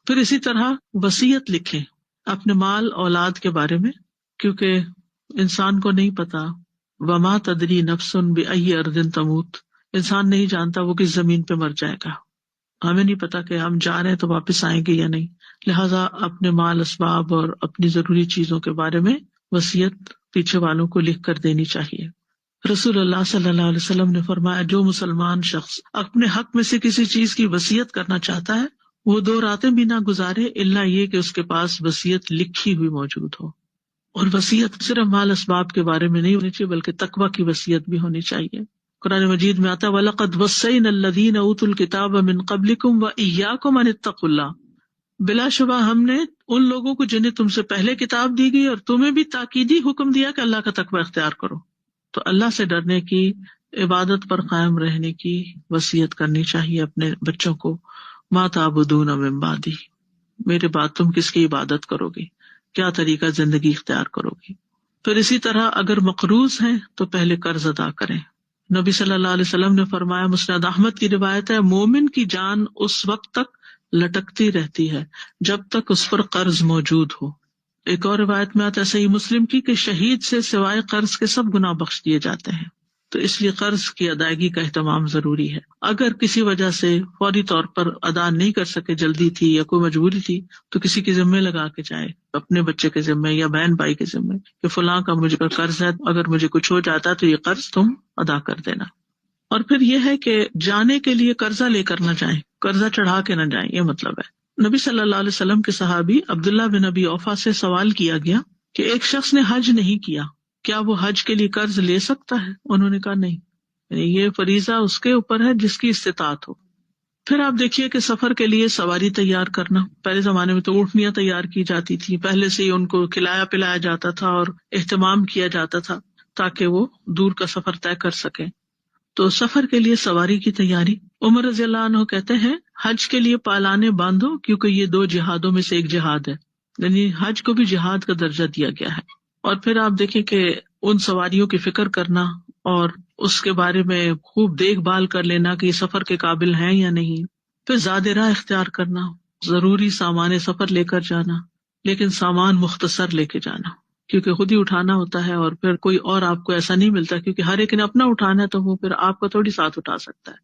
پھر اسی طرح وصیت لکھیں اپنے مال اولاد کے بارے میں، کیونکہ انسان کو نہیں پتا وما تدری نفس بأی ارض تموت، انسان نہیں جانتا وہ کس زمین پہ مر جائے گا، ہمیں نہیں پتا کہ ہم جا رہے ہیں تو واپس آئیں گے یا نہیں، لہٰذا اپنے مال اسباب اور اپنی ضروری چیزوں کے بارے میں وصیت پیچھے والوں کو لکھ کر دینی چاہیے۔ رسول اللہ صلی اللہ علیہ وسلم نے فرمایا جو مسلمان شخص اپنے حق میں سے کسی چیز کی وصیت کرنا چاہتا ہے وہ 2 راتیں بھی نہ گزارے الا یہ کہ اس کے پاس وصیت لکھی ہوئی موجود ہو۔ اور وصیت صرف مال اسباب کے بارے میں نہیں ہونی چاہیے بلکہ تقویٰ کی وصیت بھی ہونی چاہیے۔ قرآن مجید میں آتا ہے وَلَقَدْ وَصَّيْنَا الَّذِينَ أُوتُوا الْكِتَابَ مِنْ قَبْلِكُمْ وَإِيَّاكُمْ أَنِ اتَّقُوا اللَّهَ، بلا شبہ ہم نے ان لوگوں کو جنہیں تم سے پہلے کتاب دی گئی اور تمہیں بھی تاکیدی حکم دیا کہ اللہ کا تقویٰ اختیار کرو۔ تو اللہ سے ڈرنے کی، عبادت پر قائم رہنے کی وصیت کرنی چاہیے اپنے بچوں کو۔ ما تعبدون من بعدی، میرے بعد تم کس کی عبادت کرو گے، کیا طریقہ زندگی اختیار کرو گے۔ پھر اسی طرح اگر مقروض ہیں تو پہلے قرض ادا کریں۔ نبی صلی اللہ علیہ وسلم نے فرمایا، مسند احمد کی روایت ہے، مومن کی جان اس وقت تک لٹکتی رہتی ہے جب تک اس پر قرض موجود ہو۔ ایک اور روایت میں آتا ہے صحیح مسلم کی کہ شہید سے سوائے قرض کے سب گناہ بخش دیے جاتے ہیں۔ تو اس لیے قرض کی ادائیگی کا اہتمام ضروری ہے۔ اگر کسی وجہ سے فوری طور پر ادا نہیں کر سکے، جلدی تھی یا کوئی مجبوری تھی، تو کسی کے ذمے لگا کے جائے، اپنے بچے کے ذمے یا بہن بھائی کے ذمے کہ فلاں کا مجھ پر قرض ہے، اگر مجھے کچھ ہو جاتا ہے تو یہ قرض تم ادا کر دینا۔ اور پھر یہ ہے کہ جانے کے لیے قرضہ لے کر نہ جائیں، قرضہ چڑھا کے نہ جائیں، یہ مطلب ہے۔ نبی صلی اللہ علیہ وسلم کے صحابی عبداللہ بن ابی اوفا سے سوال کیا گیا کہ ایک شخص نے حج نہیں کیا، کیا وہ حج کے لیے قرض لے سکتا ہے؟ انہوں نے کہا نہیں، یعنی یہ فریضہ اس کے اوپر ہے جس کی استطاعت ہو۔ پھر آپ دیکھیے کہ سفر کے لیے سواری تیار کرنا، پہلے زمانے میں تو اونٹنیاں تیار کی جاتی تھی، پہلے سے ہی ان کو کھلایا پلایا جاتا تھا اور اہتمام کیا جاتا تھا تاکہ وہ دور کا سفر طے کر سکیں۔ تو سفر کے لیے سواری کی تیاری، عمر رضی اللہ عنہ کہتے ہیں حج کے لیے پالانے باندھو کیونکہ یہ 2 جہادوں میں سے ایک جہاد ہے، یعنی حج کو بھی جہاد کا درجہ دیا گیا ہے۔ اور پھر آپ دیکھیں کہ ان سواریوں کی فکر کرنا اور اس کے بارے میں خوب دیکھ بھال کر لینا کہ یہ سفر کے قابل ہیں یا نہیں۔ پھر زاد راہ اختیار کرنا، ضروری سامان سفر لے کر جانا، لیکن سامان مختصر لے کے جانا کیونکہ خود ہی اٹھانا ہوتا ہے، اور پھر کوئی اور آپ کو ایسا نہیں ملتا کیونکہ ہر ایک نے اپنا اٹھانا ہے تو وہ پھر آپ کو تھوڑی ساتھ اٹھا سکتا ہے،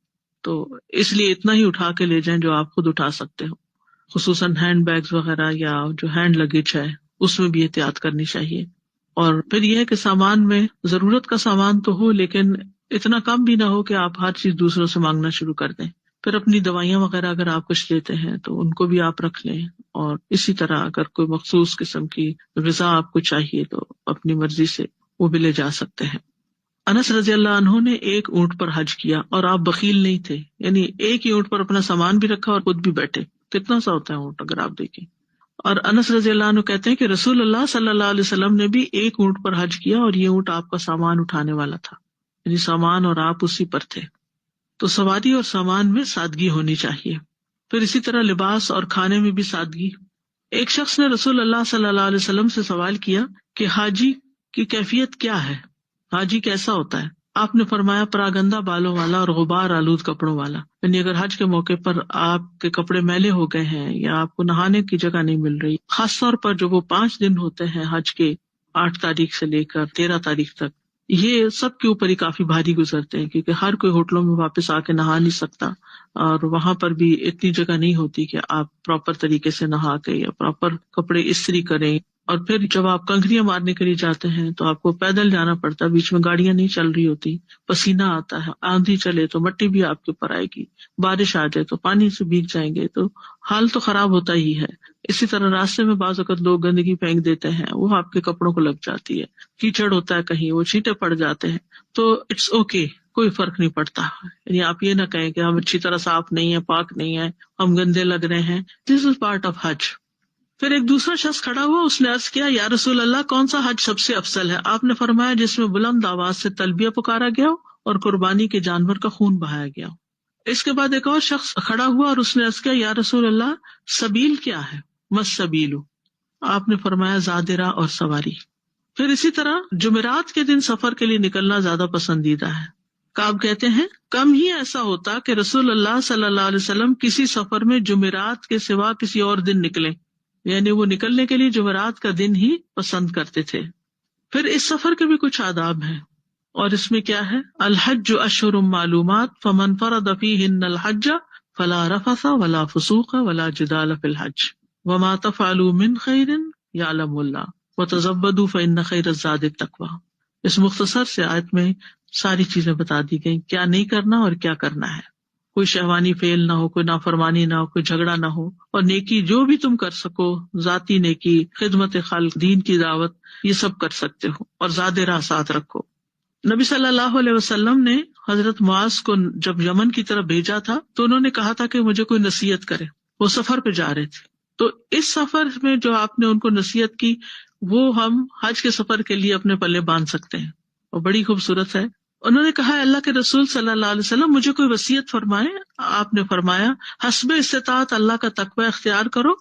تو اس لیے اتنا ہی اٹھا کے لے جائیں جو آپ خود اٹھا سکتے ہو، خصوصاً ہینڈ بیگز وغیرہ یا جو ہینڈ لگیج ہے اس میں بھی احتیاط کرنی چاہیے۔ اور پھر یہ ہے کہ سامان میں ضرورت کا سامان تو ہو لیکن اتنا کم بھی نہ ہو کہ آپ ہر چیز دوسروں سے مانگنا شروع کر دیں۔ پھر اپنی دوائیاں وغیرہ اگر آپ کچھ لیتے ہیں تو ان کو بھی آپ رکھ لیں، اور اسی طرح اگر کوئی مخصوص قسم کی غذا آپ کو چاہیے تو اپنی مرضی سے وہ بھی لے جا سکتے ہیں۔ انس رضی اللہ عنہ نے 1 اونٹ پر حج کیا اور آپ بخیل نہیں تھے، یعنی ایک ہی اونٹ پر اپنا سامان بھی رکھا اور خود بھی بیٹھے۔ کتنا سا ہوتا ہے اونٹ اگر آپ دیکھیں۔ اور انس رضی اللہ عنہ کہتے ہیں کہ رسول اللہ صلی اللہ علیہ وسلم نے بھی 1 اونٹ پر حج کیا اور یہ اونٹ آپ کا سامان اٹھانے والا تھا، یعنی سامان اور آپ اسی پر تھے۔ تو سواری اور سامان میں سادگی ہونی چاہیے۔ پھر اسی طرح لباس اور کھانے میں بھی سادگی. ایک شخص نے رسول اللہ صلی اللہ علیہ وسلم سے سوال کیا کہ حاجی کی کیفیت کیا ہے، حاجی کیسا ہوتا ہے؟ آپ نے فرمایا پراگندہ بالوں والا اور غبار آلود کپڑوں والا. یعنی اگر حج کے موقع پر آپ کے کپڑے میلے ہو گئے ہیں یا آپ کو نہانے کی جگہ نہیں مل رہی، خاص طور پر جو وہ 5 دن ہوتے ہیں حج کے 8 تاریخ سے لے کر 13 تاریخ تک، یہ سب کے اوپر ہی کافی بھاری گزرتے ہیں، کیونکہ ہر کوئی ہوٹلوں میں واپس آ کے نہا نہیں سکتا، اور وہاں پر بھی اتنی جگہ نہیں ہوتی کہ آپ پراپر طریقے سے نہا کے یا پراپر کپڑے استری کریں. اور پھر جب آپ کنکریاں مارنے کے لیے جاتے ہیں تو آپ کو پیدل جانا پڑتا ہے، بیچ میں گاڑیاں نہیں چل رہی ہوتی، پسینہ آتا ہے، آندھی چلے تو مٹی بھی آپ کے اوپر آئے گی، بارش آ جائے تو پانی سے بھیگ جائیں گے، تو حال تو خراب ہوتا ہی ہے. اسی طرح راستے میں بعض اوقات لوگ گندگی پھینک دیتے ہیں، وہ آپ کے کپڑوں کو لگ جاتی ہے، کیچڑ ہوتا ہے کہیں، وہ چھینٹے پڑ جاتے ہیں، تو اٹس اوکے، کوئی فرق نہیں پڑتا. یعنی آپ یہ نہ کہیں کہ ہم اچھی طرح صاف نہیں ہے، پاک نہیں ہے، ہم گندے لگ رہے ہیں. دس از پارٹ آف حج. پھر ایک دوسرا شخص کھڑا ہوا، اس نے عرض کیا یا رسول اللہ کون سا حج سب سے افضل ہے؟ آپ نے فرمایا جس میں بلند آواز سے تلبیہ پکارا گیا اور قربانی کے جانور کا خون بہایا گیا. اس کے بعد ایک اور شخص کھڑا ہوا اور اس نے عرض کیا یا رسول اللہ سبیل کیا ہے؟ مس سبیلو. آپ نے فرمایا زادرہ اور سواری. پھر اسی طرح جمعرات کے دن سفر کے لیے نکلنا زیادہ پسندیدہ ہے. کعب کہتے ہیں کم ہی ایسا ہوتا کہ رسول اللہ صلی اللہ علیہ وسلم کسی سفر میں جمعرات کے سوا کسی اور دن نکلیں، یعنی وہ نکلنے کے لیے جمعرات کا دن ہی پسند کرتے تھے. پھر اس سفر کے بھی کچھ آداب ہیں، اور اس میں کیا ہے؟ الحج اشہر معلومات فمن فرض فیہن الحج فلا رفث ولا فسوق ولا جدال فی الحج وما تفعلوا من خیر یعلم اللہ وتزودوا فإن خیر الزاد التقوی. اس مختصر سے آیت میں ساری چیزیں بتا دی گئیں، کیا نہیں کرنا اور کیا کرنا ہے. کوئی شہوانی فعل نہ ہو، کوئی نافرمانی نہ ہو، کوئی جھگڑا نہ ہو، اور نیکی جو بھی تم کر سکو، ذاتی نیکی، خدمت خلق، دین کی دعوت، یہ سب کر سکتے ہو، اور زاد راہ ساتھ رکھو. نبی صلی اللہ علیہ وسلم نے حضرت معاذ کو جب یمن کی طرف بھیجا تھا تو انہوں نے کہا تھا کہ مجھے کوئی نصیحت کرے. وہ سفر پہ جا رہے تھے، تو اس سفر میں جو آپ نے ان کو نصیحت کی وہ ہم حج کے سفر کے لیے اپنے پلے باندھ سکتے ہیں، اور بڑی خوبصورت ہے. انہوں نے کہا اللہ کے رسول صلی اللہ علیہ وسلم مجھے کوئی وصیت فرمائے. آپ نے فرمایا حسب استطاعت اللہ کا تقوی اختیار کرو،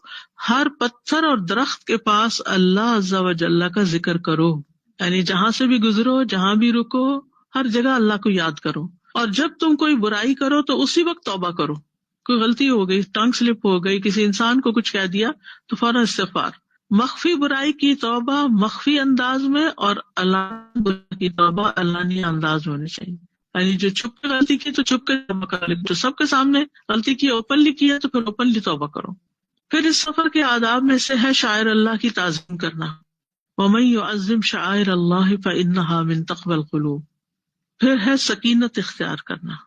ہر پتھر اور درخت کے پاس اللہ عز و جل کا ذکر کرو، یعنی جہاں سے بھی گزرو، جہاں بھی رکو، ہر جگہ اللہ کو یاد کرو. اور جب تم کوئی برائی کرو تو اسی وقت توبہ کرو. کوئی غلطی ہو گئی، ٹنگ سلپ ہو گئی، کسی انسان کو کچھ کہہ دیا تو فوراً استغفار. مخفی برائی کی توبہ مخفی انداز میں، اور علانیہ برائی کی توبہ علانیہ انداز میں ہونی چاہیے. یعنی جو چھپ کے غلطی کی تو چھپ کے توبہ کر لے، جو سب کے سامنے غلطی کی اوپنلی کی ہے تو پھر اوپنلی توبہ کرو. پھر اس سفر کے آداب میں سے ہے شاعر اللہ کی تعظیم کرنا. وَمَن يُعَظِّمْ شَعَائِرَ اللَّهِ فَإِنَّهَا مِن تَقْوَى الْقُلُوبِ. پھر ہے سکینت اختیار کرنا،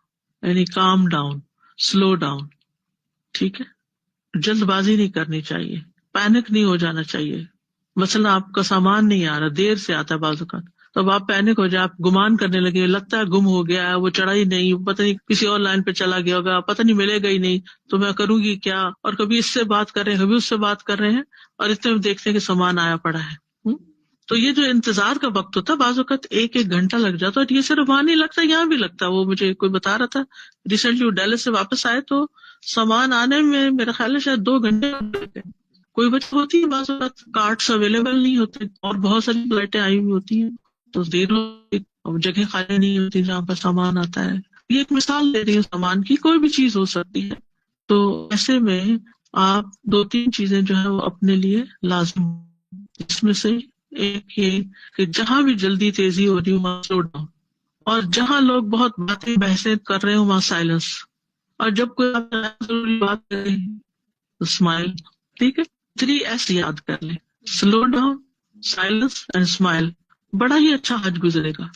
یعنی کام ڈاؤن، سلو ڈاؤن. ٹھیک ہے، جلد بازی نہیں کرنی چاہیے، پینک نہیں ہو جانا چاہیے. مثلا آپ کا سامان نہیں آ رہا، دیر سے آتا ہے بعض اوقات، تو اب آپ پینک ہو جائے، آپ گمان کرنے لگے، لگتا ہے گم ہو گیا ہے، وہ چڑھا ہی نہیں، پتہ نہیں کسی اور لائن پہ چلا گیا ہوگا، پتہ نہیں ملے گا ہی نہیں، تو میں کروں گی کیا. اور کبھی اس سے بات کر رہے ہیں، کبھی اس سے بات کر رہے ہیں، اور اتنے میں دیکھتے ہیں کہ سامان آیا پڑا ہے. تو یہ جو انتظار کا وقت ہوتا ہے بعض اوقات 1 گھنٹہ لگ جاتا ہے، اور یہ صرف وہاں نہیں لگتا، یہاں بھی لگتا ہے. وہ مجھے کوئی بتا رہا تھا ریسنٹلی، وہ ڈیلس سے واپس آئے تو سامان آنے میں میرا خیال ہے شاید 2 گھنٹے لگ گئے. کوئی وجہ ہوتی ہے، بعض اوقات کارٹس اویلیبل نہیں ہوتے، اور بہت ساری فلائٹیں آئی ہوئی ہوتی ہیں تو دیر ہوتی، جگہ خالی نہیں ہوتی جہاں پر سامان آتا ہے. یہ ایک مثال دے رہی ہوں سامان کی، کوئی بھی چیز ہو سکتی ہے. تو ایسے میں آپ 2-3 چیزیں جو ہے وہ اپنے لیے لازم، اس میں سے ایک یہ کہ جہاں بھی جلدی تیزی ہو رہی ہو وہاں سلو ڈاؤن، اور جہاں لوگ بہت باتیں بحثیں کر رہے ہوں وہاں سائلنس، اور جب کوئی آپ ضروری بات کرے تو اسمائل. ٹھیک ہے، 3S یاد کر لیں، slow down, silence and smile. بڑا ہی اچھا حج گزرے گا،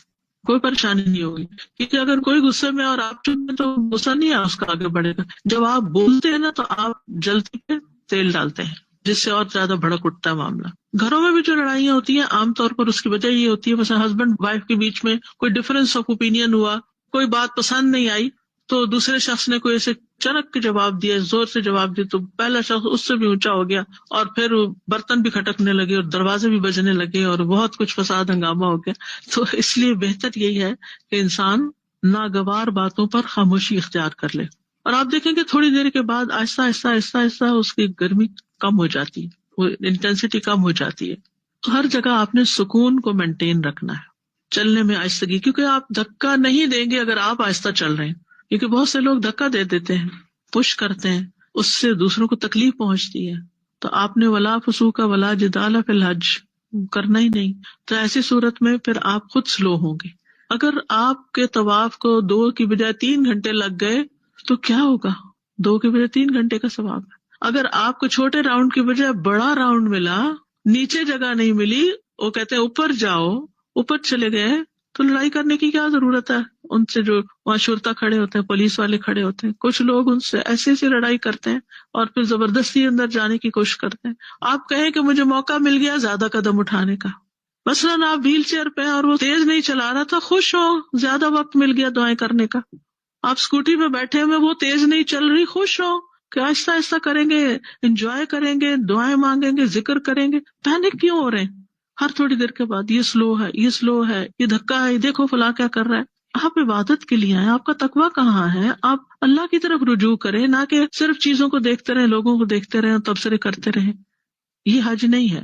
کوئی پریشانی نہیں ہوگی. کیونکہ اگر کوئی غصے میں اور آپ چپ میں تو غصہ نہیں ہے اس کا آگے بڑھے گا. جب آپ بولتے ہیں نا تو آپ جلدی پہ تیل ڈالتے ہیں، جس سے اور زیادہ بھڑک اٹھتا ہے معاملہ. گھروں میں بھی جو لڑائیاں ہوتی ہیں عام طور پر اس کی وجہ یہ ہوتی ہے، مثلا ہسبینڈ وائف کے بیچ میں کوئی ڈفرینس آف اوپینین ہوا، کوئی بات پسند نہیں آئی، تو دوسرے شخص نے کوئی ایسے چنک کے جواب دیا، زور سے جواب دیا، تو پہلا شخص اس سے بھی اونچا ہو گیا، اور پھر برتن بھی کھٹکنے لگے اور دروازے بھی بجنے لگے اور بہت کچھ فساد ہنگامہ ہو گیا. تو اس لیے بہتر یہی ہے کہ انسان ناگوار باتوں پر خاموشی اختیار کر لے. اور آپ دیکھیں کہ تھوڑی دیر کے بعد آہستہ آہستہ آہستہ آہستہ اس کی گرمی کم ہو جاتی ہے، وہ انٹینسٹی کم ہو جاتی ہے. تو ہر جگہ آپ نے سکون کو مینٹین رکھنا ہے، چلنے میں آہستگی، کیونکہ آپ دھکا نہیں دیں گے اگر آپ آہستہ چل رہے ہیں، کیونکہ بہت سے لوگ دھکا دے دیتے ہیں، پش کرتے ہیں، اس سے دوسروں کو تکلیف پہنچتی ہے. تو آپ نے ولا فسوق ولا جدال فی الحج کرنا ہی نہیں. تو ایسی صورت میں پھر آپ خود سلو ہوں گے. اگر آپ کے طواف کو 2 کی بجائے 3 گھنٹے لگ گئے تو کیا ہوگا؟ 2 کی بجائے 3 گھنٹے کا ثواب ہے. اگر آپ کو چھوٹے راؤنڈ کی بجائے بڑا راؤنڈ ملا، نیچے جگہ نہیں ملی، وہ کہتے ہیں اوپر جاؤ، اوپر چلے گئے، تو لڑائی کرنے کی کیا ضرورت ہے؟ ان سے جو وہاں شرطا کھڑے ہوتے ہیں، پولیس والے کھڑے ہوتے ہیں، کچھ لوگ ان سے ایسی لڑائی کرتے ہیں اور پھر زبردستی اندر جانے کی کوشش کرتے ہیں. آپ کہیں کہ مجھے موقع مل گیا زیادہ قدم اٹھانے کا، مثلاً آپ ویل چیئر پہ اور وہ تیز نہیں چلا رہا تھا، خوش ہو زیادہ وقت مل گیا دعائیں کرنے کا. آپ اسکوٹی پہ بیٹھے ہوئے، وہ تیز نہیں چل رہی، خوش ہو کہ آہستہ آہستہ کریں گے، انجوائے کریں گے، دعائیں مانگیں گے، ذکر کریں گے. پینک کیوں ہو رہے ہیں ہر تھوڑی دیر کے بعد؟ یہ سلو ہے، یہ سلو ہے، یہ دھکا ہے، دیکھو فلاں کیا کر رہا ہے. آپ عبادت کے لیے آئے، آپ کا تقویٰ کہاں ہے؟ آپ اللہ کی طرف رجوع کریں، نہ کہ صرف چیزوں کو دیکھتے رہیں، لوگوں کو دیکھتے رہیں، تبصرے کرتے رہیں. یہ حج نہیں ہے،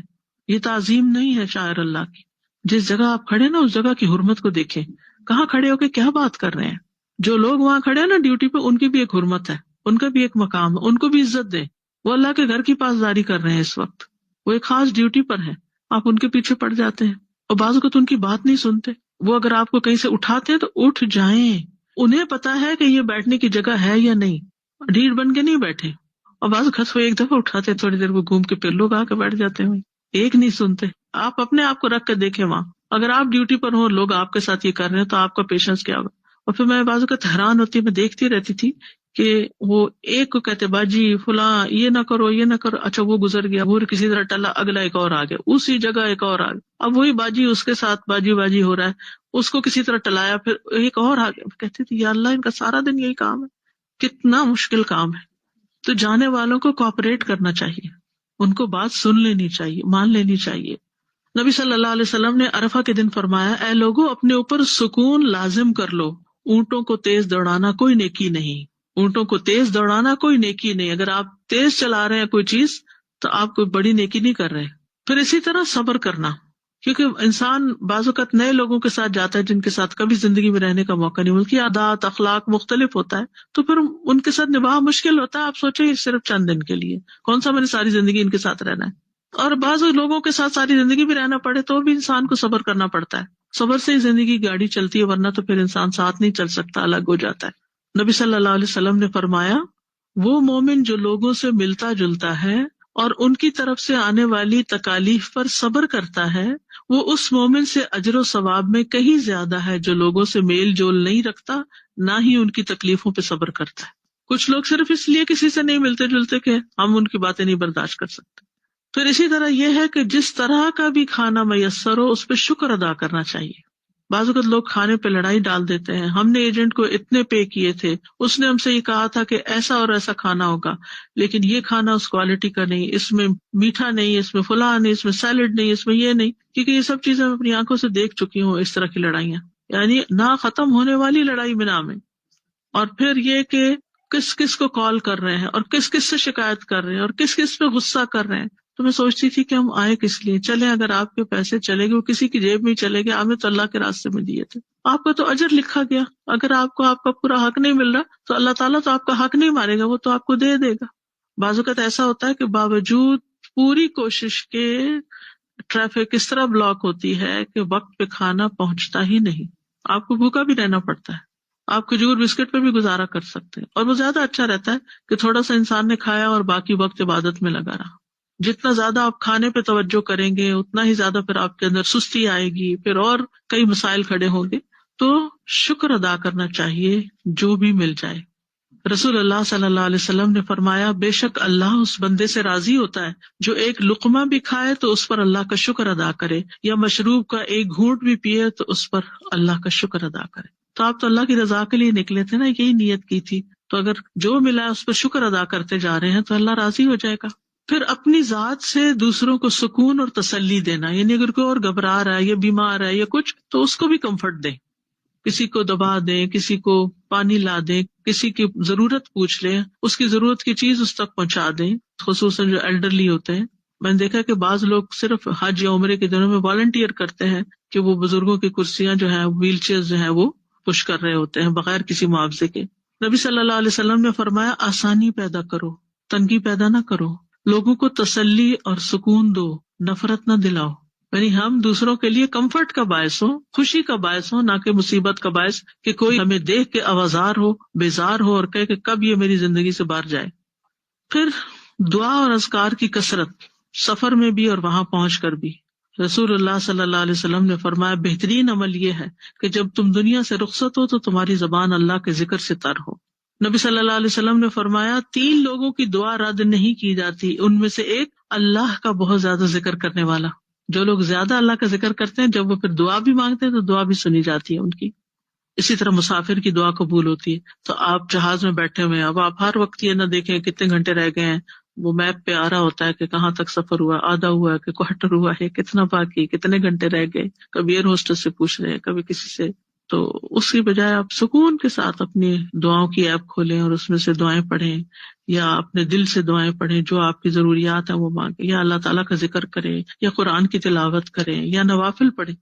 یہ تعظیم نہیں ہے شاعر اللہ کی. جس جگہ آپ کھڑے نا اس جگہ کی حرمت کو دیکھیں، کہاں کھڑے ہو کے کیا بات کر رہے ہیں. جو لوگ وہاں کھڑے ہیں نا ڈیوٹی پہ، ان کی بھی ایک حرمت ہے، ان کا بھی ایک مقام ہے، ان کو بھی عزت دیں. وہ اللہ کے گھر کی پاسداری کر رہے ہیں اس وقت، وہ ایک خاص ڈیوٹی پر ہے. آپ ان کے پیچھے پڑ جاتے ہیں اور بعض اوقات ان کی بات نہیں سنتے. وہ اگر آپ کو کہیں سے اٹھاتے ہیں تو اٹھ جائیں، انہیں پتا ہے کہ یہ بیٹھنے کی جگہ ہے یا نہیں، ڈھیڑ بن کے نہیں بیٹھے. اور بعض اوقات وہ ایک دفعہ اٹھاتے ہیں، تھوڑی دیر وہ گھوم کے پھر لوگ آ کے بیٹھ جاتے ہیں، ایک نہیں سنتے. آپ اپنے آپ کو رکھ کے دیکھیں، وہاں اگر آپ ڈیوٹی پر ہو، لوگ آپ کے ساتھ یہ کر رہے ہیں، تو آپ کا پیشنس کیا ہوگا. اور پھر میں بعض اوقات حیران ہوتی، میں دیکھتی رہتی تھی کہ وہ ایک کو کہتے باجی فلاں یہ نہ کرو، یہ نہ کرو، اچھا وہ گزر گیا، وہ کسی طرح ٹلا، اگلا ایک اور آ گیا، اسی جگہ ایک اور آ گیا، اب وہی باجی اس کے ساتھ باجی باجی ہو رہا ہے، اس کو کسی طرح ٹلایا، پھر ایک اور آ گیا. کہتی تھی یا اللہ، ان کا سارا دن یہی کام ہے، کتنا مشکل کام ہے. تو جانے والوں کو کوآپریٹ کرنا چاہیے، ان کو بات سن لینی چاہیے، مان لینی چاہیے. نبی صلی اللہ علیہ وسلم نے عرفہ کے دن فرمایا، اے لوگوں اپنے اوپر سکون لازم کر لو، اونٹوں کو تیز دوڑانا کوئی نیکی نہیں، اونٹوں کو تیز دوڑانا کوئی نیکی نہیں. اگر آپ تیز چلا رہے ہیں کوئی چیز تو آپ کوئی بڑی نیکی نہیں کر رہے. پھر اسی طرح صبر کرنا، کیونکہ انسان بعض اوقات نئے لوگوں کے ساتھ جاتا ہے جن کے ساتھ کبھی زندگی میں رہنے کا موقع نہیں ملتی، عادات اخلاق مختلف ہوتا ہے، تو پھر ان کے ساتھ نبھا مشکل ہوتا ہے. آپ سوچیں صرف چند دن کے لیے کون سا میں نے ساری زندگی ان کے ساتھ رہنا ہے. اور بعض لوگوں کے ساتھ ساری زندگی بھی رہنا پڑے تو بھی انسان کو صبر کرنا پڑتا ہے. صبر سے ہی زندگی کی گاڑی چلتی ہے، ورنہ تو پھر انسان ساتھ نہیں چل سکتا، الگ ہو جاتا ہے. نبی صلی اللہ علیہ وسلم نے فرمایا، وہ مومن جو لوگوں سے ملتا جلتا ہے اور ان کی طرف سے آنے والی تکالیف پر صبر کرتا ہے، وہ اس مومن سے اجر و ثواب میں کہیں زیادہ ہے جو لوگوں سے میل جول نہیں رکھتا، نہ ہی ان کی تکلیفوں پہ صبر کرتا ہے. کچھ لوگ صرف اس لیے کسی سے نہیں ملتے جلتے کہ ہم ان کی باتیں نہیں برداشت کر سکتے. پھر اسی طرح یہ ہے کہ جس طرح کا بھی کھانا میسر ہو اس پہ شکر ادا کرنا چاہیے. بعض اوقات لوگ کھانے پہ لڑائی ڈال دیتے ہیں، ہم نے ایجنٹ کو اتنے پے کیے تھے، اس نے ہم سے یہ کہا تھا کہ ایسا اور ایسا کھانا ہوگا، لیکن یہ کھانا اس کوالٹی کا نہیں، اس میں میٹھا نہیں، اس میں فلاں نہیں، اس میں سیلڈ نہیں، اس میں یہ نہیں. کیونکہ یہ سب چیزیں میں اپنی آنکھوں سے دیکھ چکی ہوں، اس طرح کی لڑائیاں، یعنی نہ ختم ہونے والی لڑائی میں نام ہے. اور پھر یہ کہ کس کس کو کال کر رہے ہیں اور کس کس سے شکایت کر رہے ہیں اور کس کس پہ غصہ کر رہے ہیں. تو میں سوچتی تھی کہ ہم آئے کس لیے؟ چلے اگر آپ کے پیسے چلے گئے، وہ کسی کی جیب میں چلے گئے، ہمیں تو اللہ کے راستے میں دیے تھے، آپ کا تو اجر لکھا گیا. اگر آپ کو آپ کا پورا حق نہیں مل رہا تو اللہ تعالیٰ تو آپ کا حق نہیں مارے گا، وہ تو آپ کو دے دے گا. بعض اوقات ایسا ہوتا ہے کہ باوجود پوری کوشش کے ٹریفک اس طرح بلاک ہوتی ہے کہ وقت پہ کھانا پہنچتا ہی نہیں، آپ کو بھوکا بھی رہنا پڑتا ہے. آپ کھجور بسکٹ پہ بھی گزارا کر سکتے ہیں، اور وہ زیادہ اچھا رہتا ہے کہ تھوڑا سا انسان نے کھایا اور باقی وقت عبادت میں لگا رہا. جتنا زیادہ آپ کھانے پہ توجہ کریں گے اتنا ہی زیادہ پھر آپ کے اندر سستی آئے گی، پھر اور کئی مسائل کھڑے ہوں گے. تو شکر ادا کرنا چاہیے جو بھی مل جائے. رسول اللہ صلی اللہ علیہ وسلم نے فرمایا، بے شک اللہ اس بندے سے راضی ہوتا ہے جو ایک لقمہ بھی کھائے تو اس پر اللہ کا شکر ادا کرے، یا مشروب کا ایک گھونٹ بھی پیے تو اس پر اللہ کا شکر ادا کرے. تو آپ تو اللہ کی رضا کے لیے نکلے تھے نا، یہی نیت کی تھی، تو اگر جو ملا اس پر شکر ادا کرتے جا رہے ہیں تو اللہ راضی ہو جائے گا. پھر اپنی ذات سے دوسروں کو سکون اور تسلی دینا، یعنی اگر کوئی اور گھبرا رہا ہے یا بیمار ہے یا کچھ، تو اس کو بھی کمفرٹ دیں، کسی کو دبا دیں، کسی کو پانی لا دیں، کسی کی ضرورت پوچھ لیں، اس کی ضرورت کی چیز اس تک پہنچا دیں، خصوصاً جو ایلڈرلی ہوتے ہیں. میں نے دیکھا کہ بعض لوگ صرف حج یا عمرے کے دنوں میں والنٹیئر کرتے ہیں کہ وہ بزرگوں کی کرسیاں جو ہیں، ویل چیئر جو ہیں، وہ پش کر رہے ہوتے ہیں بغیر کسی معاوضے کے. نبی صلی اللہ علیہ وسلم نے فرمایا آسانی پیدا کرو، تنگی پیدا نہ کرو، لوگوں کو تسلی اور سکون دو، نفرت نہ دلاؤ. یعنی ہم دوسروں کے لیے کمفرٹ کا باعث ہو، خوشی کا باعث ہو، نہ کہ مصیبت کا باعث کہ کوئی ہمیں دیکھ کے آوازار ہو، بیزار ہو اور کہے کہ کب یہ میری زندگی سے باہر جائے. پھر دعا اور اذکار کی کثرت، سفر میں بھی اور وہاں پہنچ کر بھی. رسول اللہ صلی اللہ علیہ وسلم نے فرمایا بہترین عمل یہ ہے کہ جب تم دنیا سے رخصت ہو تو تمہاری زبان اللہ کے ذکر سے تر ہو. نبی صلی اللہ علیہ وسلم نے فرمایا 3 لوگوں کی دعا رد نہیں کی جاتی، ان میں سے ایک اللہ کا بہت زیادہ ذکر کرنے والا. جو لوگ زیادہ اللہ کا ذکر کرتے ہیں جب وہ پھر دعا بھی مانگتے ہیں تو دعا بھی سنی جاتی ہے ان کی. اسی طرح مسافر کی دعا قبول ہوتی ہے. تو آپ جہاز میں بیٹھے ہوئے ہیں، اب آپ ہر وقت یہ نہ دیکھیں کتنے گھنٹے رہ گئے ہیں، وہ میپ پہ آ رہا ہوتا ہے کہ کہاں تک سفر ہوا، آدھا ہوا ہے کہ کوارٹر ہوا ہے، کتنا باقی، کتنے گھنٹے رہ گئے. کبھی ایئر ہوسٹس سے پوچھ رہے ہیں، کبھی کسی سے. تو اس کی بجائے آپ سکون کے ساتھ اپنی دعاؤں کی ایپ کھولیں اور اس میں سے دعائیں پڑھیں، یا اپنے دل سے دعائیں پڑھیں، جو آپ کی ضروریات ہیں وہ مانگیں، یا اللہ تعالیٰ کا ذکر کریں، یا قرآن کی تلاوت کریں، یا نوافل پڑھیں.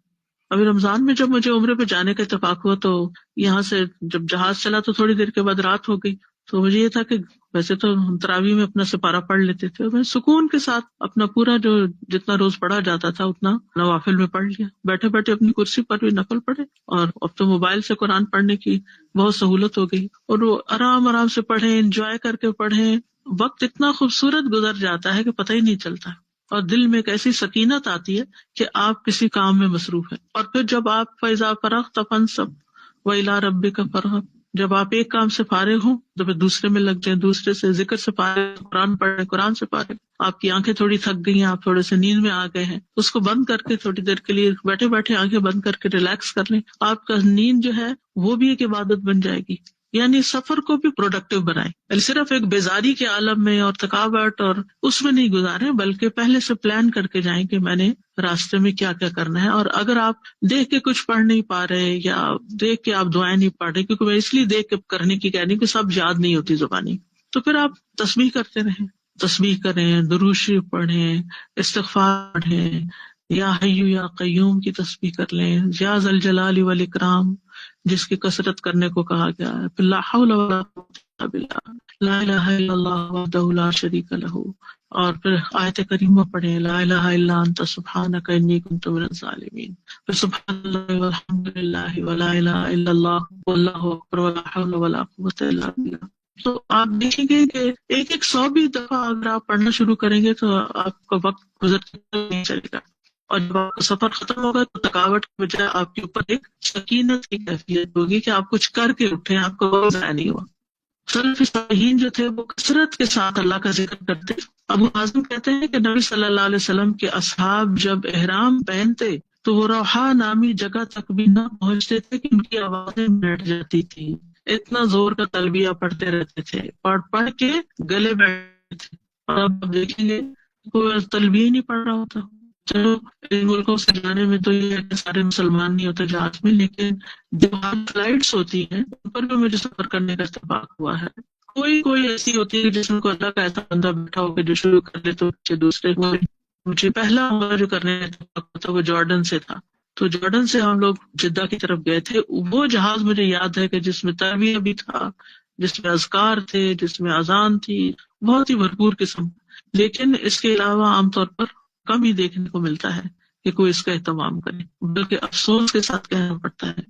ابھی رمضان میں جب مجھے عمرے پہ جانے کا اتفاق ہوا تو یہاں سے جب جہاز چلا تو تھوڑی دیر کے بعد رات ہو گئی. تو مجھے یہ تھا کہ ویسے تو تراویح میں اپنا سپارہ پڑھ لیتے تھے، میں سکون کے ساتھ اپنا پورا جو جتنا روز پڑھا جاتا تھا اتنا نوافل میں پڑھ لیا، بیٹھے بیٹھے اپنی کرسی پر بھی نفل پڑھے. اور اب تو موبائل سے قرآن پڑھنے کی بہت سہولت ہو گئی، اور وہ آرام آرام سے پڑھیں، انجوائے کر کے پڑھیں. وقت اتنا خوبصورت گزر جاتا ہے کہ پتہ ہی نہیں چلتا، اور دل میں ایک ایسی سکینت آتی ہے کہ آپ کسی کام میں مصروف ہیں. اور پھر جب آپ فَإِذَا فَرَغْتَ فَانْصَبْ وَإِلَىٰ رَبِّكَ فَارْغَب، جب آپ ایک کام سے فارغ ہوں تو پھر دوسرے میں لگ جائیں، دوسرے سے ذکر سے فارغ، قرآن پڑھیں، قرآن سے فارغ. آپ کی آنکھیں تھوڑی تھک گئی ہیں، آپ تھوڑے سے نیند میں آ گئے ہیں، اس کو بند کر کے تھوڑی دیر کے لیے بیٹھے بیٹھے آنکھیں بند کر کے ریلیکس کر لیں. آپ کا نیند جو ہے وہ بھی ایک عبادت بن جائے گی. یعنی سفر کو بھی پروڈکٹیو بنائیں، یعنی صرف ایک بیزاری کے عالم میں اور تھکاوٹ اور اس میں نہیں گزاریں، بلکہ پہلے سے پلان کر کے جائیں کہ میں نے راستے میں کیا کیا کرنا ہے. اور اگر آپ دیکھ کے کچھ پڑھ نہیں پا رہے یا دیکھ کے آپ دعائیں نہیں پڑھ رہے، کیونکہ میں اس لیے دیکھ کے کرنے کی کہہ رہی کہ سب یاد نہیں ہوتی زبانی، تو پھر آپ تسبیح کرتے رہیں، تسبیح کریں، درود شریف پڑھیں، استغفار پڑھیں، یا حی یا قیوم کی تسبیح کر لیں، یا ذا الجلال والاکرام جس کی کثرت کرنے کو کہا گیا ہے. پھر لا حول ولا قوة الا باللہ، لا الہ الا اللہ وحدہ لا شریک لہ. اور پھر آیت کریمہ پڑھیں، لا الہ الا انت سبحانک انی کنت من الظالمین. پھر سبحان اللہ والحمد للہ ولا الہ الا اللہ واللہ اکبر ولا حول ولا قوة الا باللہ. تو آپ دیکھیں گے کہ ایک 100 بھی دفعہ اگر آپ پڑھنا شروع کریں گے تو آپ کا وقت گزرتا نہیں چلے گا. اور جب آپ کا سفر ختم ہوگا تو تھکاوٹ کی بجائے آپ کے اوپر ایک سکینت کی کیفیت ہوگی کہ آپ کچھ کر کے اٹھے، آپ کو وقت ضائع نہیں ہوا. سلف صالحین جو تھے وہ کثرت کے ساتھ اللہ کا ذکر کرتے. ابو حازم کہتے ہیں کہ نبی صلی اللہ علیہ وسلم کے اصحاب جب احرام پہنتے تو وہ روحا نامی جگہ تک بھی نہ پہنچتے تھے کہ ان کی آوازیں بیٹھ جاتی تھی. اتنا زور کا تلبیہ پڑھتے رہتے تھے، پڑھ کے گلے بیٹھتے تھے. اور اب دیکھیں گے کوئی تلبیہ نہیں پڑھ رہا ہوتا. چلو ان ملکوں سے جانے میں تو یہ ہے کہ سارے مسلمان نہیں ہوتے جہاز میں، لیکن جو فلائٹس ہوتی ہیں ان پر بھی مجھے سفر کرنے کا اتفاق ہوا ہے. کوئی ایسی ہوتی ہے جس میں کوئی اللہ کا ایسا بندہ بیٹھا ہو کہ جو شروع کر لے تو دوسرے. مجھے پہلا عمرہ جو کرنے کا اتفاق ہوا تھا وہ جارڈن سے تھا. تو جارڈن سے ہم لوگ جدہ کی طرف گئے تھے. وہ جہاز مجھے یاد ہے کہ جس میں تربیہ بھی تھا، جس میں اذکار تھے، جس میں اذان تھی، بہت ہی بھرپور قسم. لیکن اس کے علاوہ عام طور پر کم ہی دیکھنے کو ملتا ہے کہ کوئی اس کا اہتمام کرے. بلکہ افسوس کے ساتھ کہنا پڑتا ہے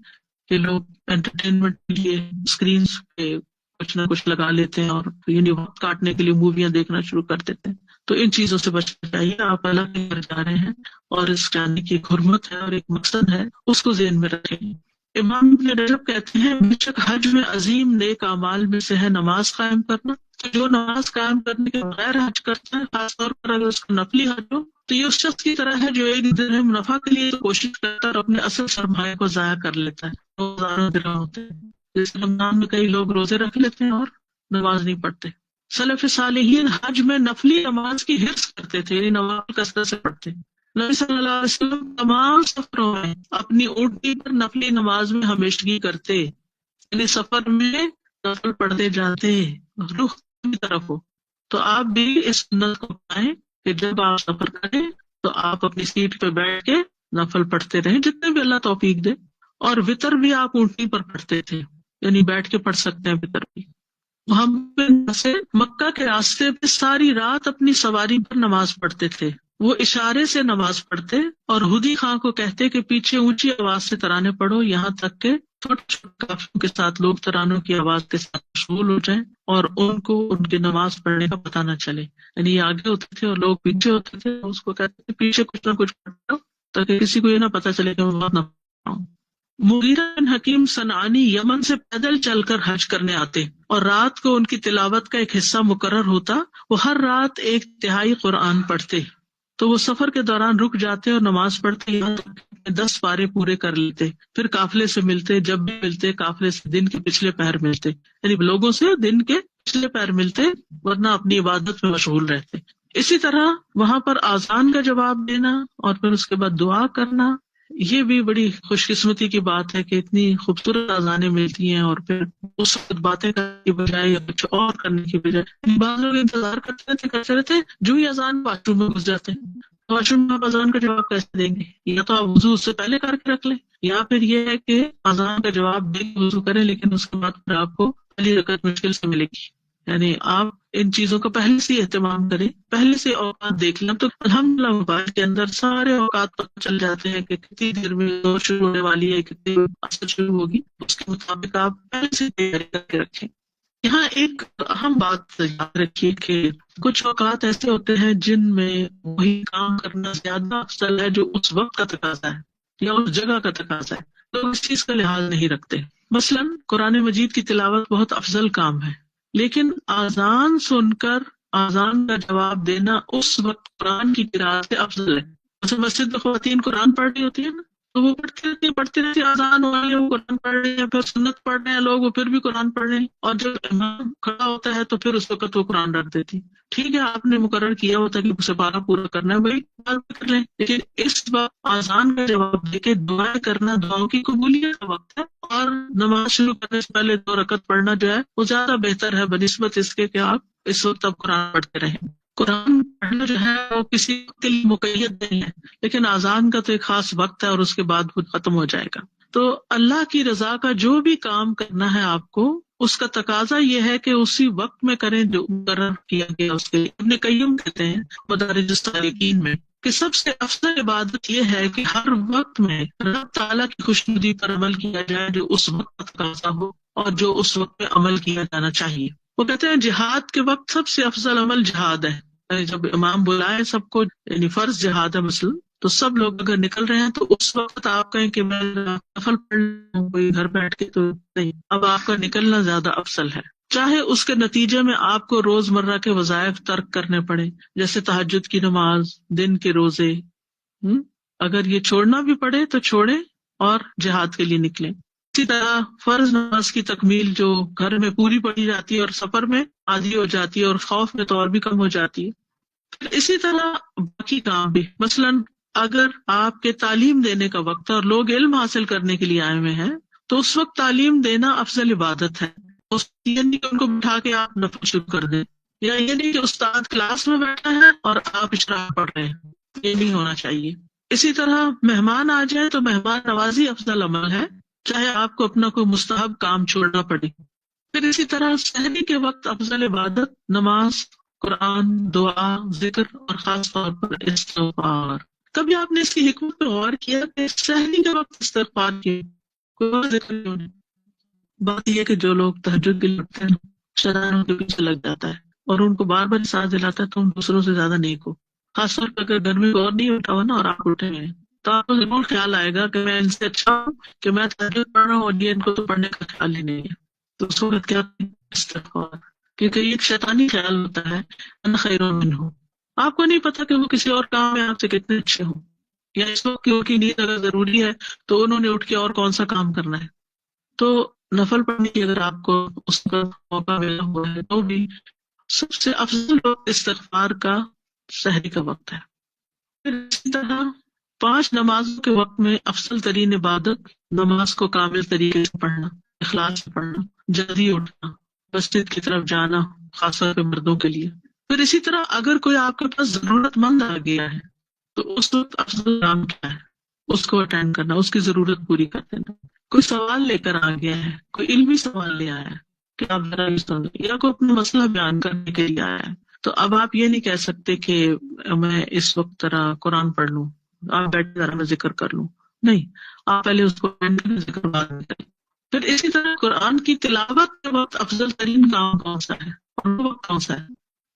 کہ لوگ انٹرٹینمنٹ کے لیے اسکرینز پہ کچھ نہ کچھ لگا لیتے ہیں اور یعنی وقت کاٹنے کے لیے موویاں دیکھنا شروع کر دیتے ہیں. تو ان چیزوں سے بچنا چاہیے. آپ اللہ کے گھر جا رہے ہیں اور اس جانے کی ایک حرمت ہے اور ایک مقصد ہے، اس کو ذہن میں رکھیں. امام ابن رجب کہتے ہیں بے شک حج میں عظیم نیک اعمال میں سے ہے نماز قائم کرنا. جو نماز قائم کرنے کے بغیر حج کرتا ہے، خاص طور پر اگر اس کا نفلی حج ہو، تو یہ اس شخص کی طرح ہے جو ایک درہم منافع کے لیے کوشش کرتا ہے اور اپنے اصل سرمایہ کو ضائع کر لیتا ہے. ہزاروں درہم ہوتے ہیں. جیسے رمضان میں کئی لوگ روزے رکھ لیتے ہیں اور نماز نہیں پڑھتے. سلف صالحین حج میں نفلی نماز کی حرص کرتے تھے، یعنی نوافل کثرت سے پڑھتے. نبی صلی اللہ علیہ وسلم تمام سفروں میں اپنی اونٹنی پر نفلی نماز میں ہمیشگی کرتے، یعنی سفر میں نفل پڑھتے جاتے رخ کی طرف ہو، تو آپ بھی اس سنت کو پائیں کہ جب آپ سفر کریں تو آپ اپنی سیٹ پہ بیٹھ کے نفل پڑھتے رہیں جتنے بھی اللہ توفیق دے. اور وطر بھی آپ اونٹنی پر پڑھتے تھے، یعنی بیٹھ کے پڑھ سکتے ہیں وطر بھی. ہم سے مکہ کے راستے پہ ساری رات اپنی سواری پر نماز پڑھتے تھے. وہ اشارے سے نماز پڑھتے اور ہدی خان کو کہتے کہ پیچھے اونچی آواز سے ترانے پڑھو، یہاں تک کہ چھوٹے چھوٹے قافلوں کے ساتھ لوگ ترانوں کی آواز کے ساتھ مشغول ہو جائیں اور ان کو ان کی نماز پڑھنے کا پتہ نہ چلے. یعنی یہ آگے ہوتے تھے اور لوگ پیچھے ہوتے تھے، اس کو کہتے تھے پیچھے کچھ نہ کچھ پڑھو تاکہ کسی کو یہ نہ پتہ چلے کہ میں بہت نہ پڑھا ہوں. مغیرہ بن حکیم صنعانی یمن سے پیدل چل کر حج کرنے آتے اور رات کو ان کی تلاوت کا ایک حصہ مقرر ہوتا. وہ ہر رات 1/3 قرآن پڑھتے، تو وہ سفر کے دوران رک جاتے اور نماز پڑھتے یہاں تک کہ 10 پارے پورے کر لیتے. پھر قافلے سے ملتے، جب بھی ملتے قافلے سے دن کے پچھلے پہر ملتے، یعنی لوگوں سے دن کے پچھلے پہر ملتے ورنہ اپنی عبادت میں مشغول رہتے. اسی طرح وہاں پر آذان کا جواب دینا اور پھر اس کے بعد دعا کرنا، یہ بھی بڑی خوش قسمتی کی بات ہے کہ اتنی خوبصورت آذانیں ملتی ہیں. اور پھر اس وقت باتیں کرنے کی بجائے یا کچھ اور کرنے کی بجائے بعض لوگ انتظار کرتے رہتے جو ہی اذان واش روم میں گھس جاتے ہیں. واش روم میں آپ اذان کا جواب کیسے دیں گے؟ یا تو آپ وضو اس سے پہلے کر کے رکھ لیں، یا پھر یہ ہے کہ اذان کا جواب دیں گے وضو کریں لیکن اس کے بعد پھر آپ کو پہلی رکعت مشکل سے ملے گی. یعنی آپ ان چیزوں کا پہلے سے اہتمام کریں، پہلے سے اوقات دیکھ لیں. تو الحمدللہ موبائل کے اندر سارے اوقات پتہ چل جاتے ہیں کہ کتنی دیر میں ظہر شروع ہونے والی ہے، کتنی عصر شروع ہوگی، اس کے مطابق آپ پہلے سے تیاری کر کے رکھیں. یہاں ایک اہم بات یاد رکھیے کہ کچھ اوقات ایسے ہوتے ہیں جن میں وہی کام کرنا زیادہ افضل ہے جو اس وقت کا تقاضا ہے یا اس جگہ کا تقاضا ہے. لوگ اس چیز کا لحاظ نہیں رکھتے. مثلاً قرآن مجید کی تلاوت بہت افضل کام ہے، لیکن آذان سن کر آذان کا جواب دینا اس وقت قرآن کی قرأت سے افضل ہے. مثلا مسجد میں خواتین قرآن پڑھ رہی ہوتی ہے نا، تو وہ پڑھتی رہتی آذان ہو رہی ہے، وہ قرآن پڑھ رہی ہے، پھر سنت پڑھ رہے ہیں لوگ، وہ پھر بھی قرآن پڑھ رہے ہیں، اور جب امام کھڑا ہوتا ہے تو پھر اس وقت وہ قرآن رکھ دیتی. ٹھیک ہے، آپ نے مقرر کیا ہوتا کہ اسے پارا پورا کرنا ہے، بھائی کر لیں، لیکن اس وقت آذان کا جواب دے کے دعائیں کرنا دعاؤں کی قبولیت کا وقت ہے، اور نماز شروع کرنے سے پہلے 2 رکعت پڑھنا جو ہے وہ زیادہ بہتر ہے بنسبت اس کے کہ آپ اس وقت اب قرآن پڑھتے رہیں. قرآن پڑھنا جو ہے وہ کسی وقت کے لیے مقید نہیں ہے، لیکن آذان کا تو ایک خاص وقت ہے اور اس کے بعد وہ ختم ہو جائے گا. تو اللہ کی رضا کا جو بھی کام کرنا ہے آپ کو، اس کا تقاضا یہ ہے کہ اسی وقت میں کریں جو مقرر کیا گیا. اس کے لیے ابن قیم کہتے ہیں مدارج السالکین میں کہ سب سے افضل عبادت یہ ہے کہ ہر وقت میں رب تعالیٰ کی خوشنودی پر عمل کیا جائے جو اس وقت کا تقاضا ہو اور جو اس وقت میں عمل کیا جانا چاہیے. وہ کہتے ہیں جہاد کے وقت سب سے افضل عمل جہاد ہے. جب امام بلائے سب کو، یعنی فرض جہاد ہے مثلا، تو سب لوگ اگر نکل رہے ہیں تو اس وقت آپ کہیں کہ میں نفل پڑھ لوں کوئی گھر بیٹھ کے، تو نہیں، اب آپ کا نکلنا زیادہ افضل ہے. چاہے اس کے نتیجے میں آپ کو روز مرہ کے وظائف ترک کرنے پڑے، جیسے تہجد کی نماز، دن کے روزے، اگر یہ چھوڑنا بھی پڑے تو چھوڑیں اور جہاد کے لیے نکلیں. اسی طرح فرض نماز کی تکمیل جو گھر میں پوری پڑھی جاتی ہے اور سفر میں آدھی ہو جاتی ہے اور خوف میں تو اور بھی کم ہو جاتی ہے. پھر اسی طرح باقی کام بھی، مثلاً اگر آپ کے تعلیم دینے کا وقت ہے اور لوگ علم حاصل کرنے کے لیے آئے ہوئے ہیں تو اس وقت تعلیم دینا افضل عبادت ہے. یہ نہیں کہ ان کو بٹھا کے آپ نفل شروع کر دیں، یا یہ نہیں کہ استاد کلاس میں بیٹھا ہے اور آپ اشراق پڑھ رہے ہیں، یہ نہیں ہونا چاہیے. اسی طرح مہمان آ جائے تو مہمان نوازی افضل عمل ہے، چاہے آپ کو اپنا کوئی مستحب کام چھوڑنا پڑے. پھر اسی طرح سحری کے وقت افضل عبادت نماز، قرآن، دعا، ذکر اور خاص طور پر استغفار. کبھی آپ نے اس کی حکمت پہ غور کیا کہ سحری کے وقت استغفار کیوں، کوئی اور ذکر کیوں نہیں؟ بات یہ کہ جو لوگ تہجد کے لیے اٹھتے ہیں شیطان ان کے پیچھے لگ جاتا ہے اور ان کو بار بار ساتھ دلاتا ہے تم دوسروں سے زیادہ نیک ہو. خاص طور پر اگر گھر میں اور نہیں اٹھا ہوا نا اور آپ اٹھے ہوئے ہیں تو آپ کو ضرور خیال آئے گا کہ میں ان سے اچھا ہوں کہ میں تہجد پڑھ رہا ہوں اور یہ ان کو تو پڑھنے کا خیال ہی نہیں ہے. تو اس وقت کیا استغفار، کیونکہ یہ ایک شیطانی خیال ہوتا ہے انا خیر منہ. آپ کو نہیں پتا کہ وہ کسی اور کام میں آپ سے کتنے اچھے ہوں، یا اس وقت کیونکہ نیند اگر ضروری ہے تو انہوں نے اٹھ کے اور کون سا کام کرنا ہے. تو نفل پڑھنے کی اگر آپ کو اس کا موقع ملا ہوا ہے تو بھی سب سے افضل وقت استغفار کا سحری کا وقت ہے. پھر اسی طرح 5 نمازوں کے وقت میں افضل ترین عبادت نماز کو کامل طریقے سے پڑھنا. اخلاص سے پڑھنا، جلدی اٹھنا، مسجد کی طرف جانا، خاص طور پہ مردوں کے لیے. پھر اسی طرح اگر کوئی آپ کے پاس ضرورت مند آ گیا ہے تو اس وقت افضل کام کیا ہے؟ اس کو اٹینڈ کرنا، اس کی ضرورت پوری کر دینا. کوئی سوال لے کر آ گیا ہے، کوئی علمی سوال لے آیا ہے کہ آپ ذرا یہ سن لیں، یا کوئی اپنا مسئلہ بیان کرنے کے لیے آیا ہے، تو اب آپ یہ نہیں کہہ سکتے کہ میں اس وقت ذرا قرآن پڑھ لوں، آپ بیٹھ ذرا میں ذکر کر لوں. نہیں، آپ پہلے اس کو ذکر بعد میں کریں. پھر اسی طرح قرآن کی تلاوت کے وقت افضل ترین کام کون سا ہے اور وہ وقت کون سا ہے؟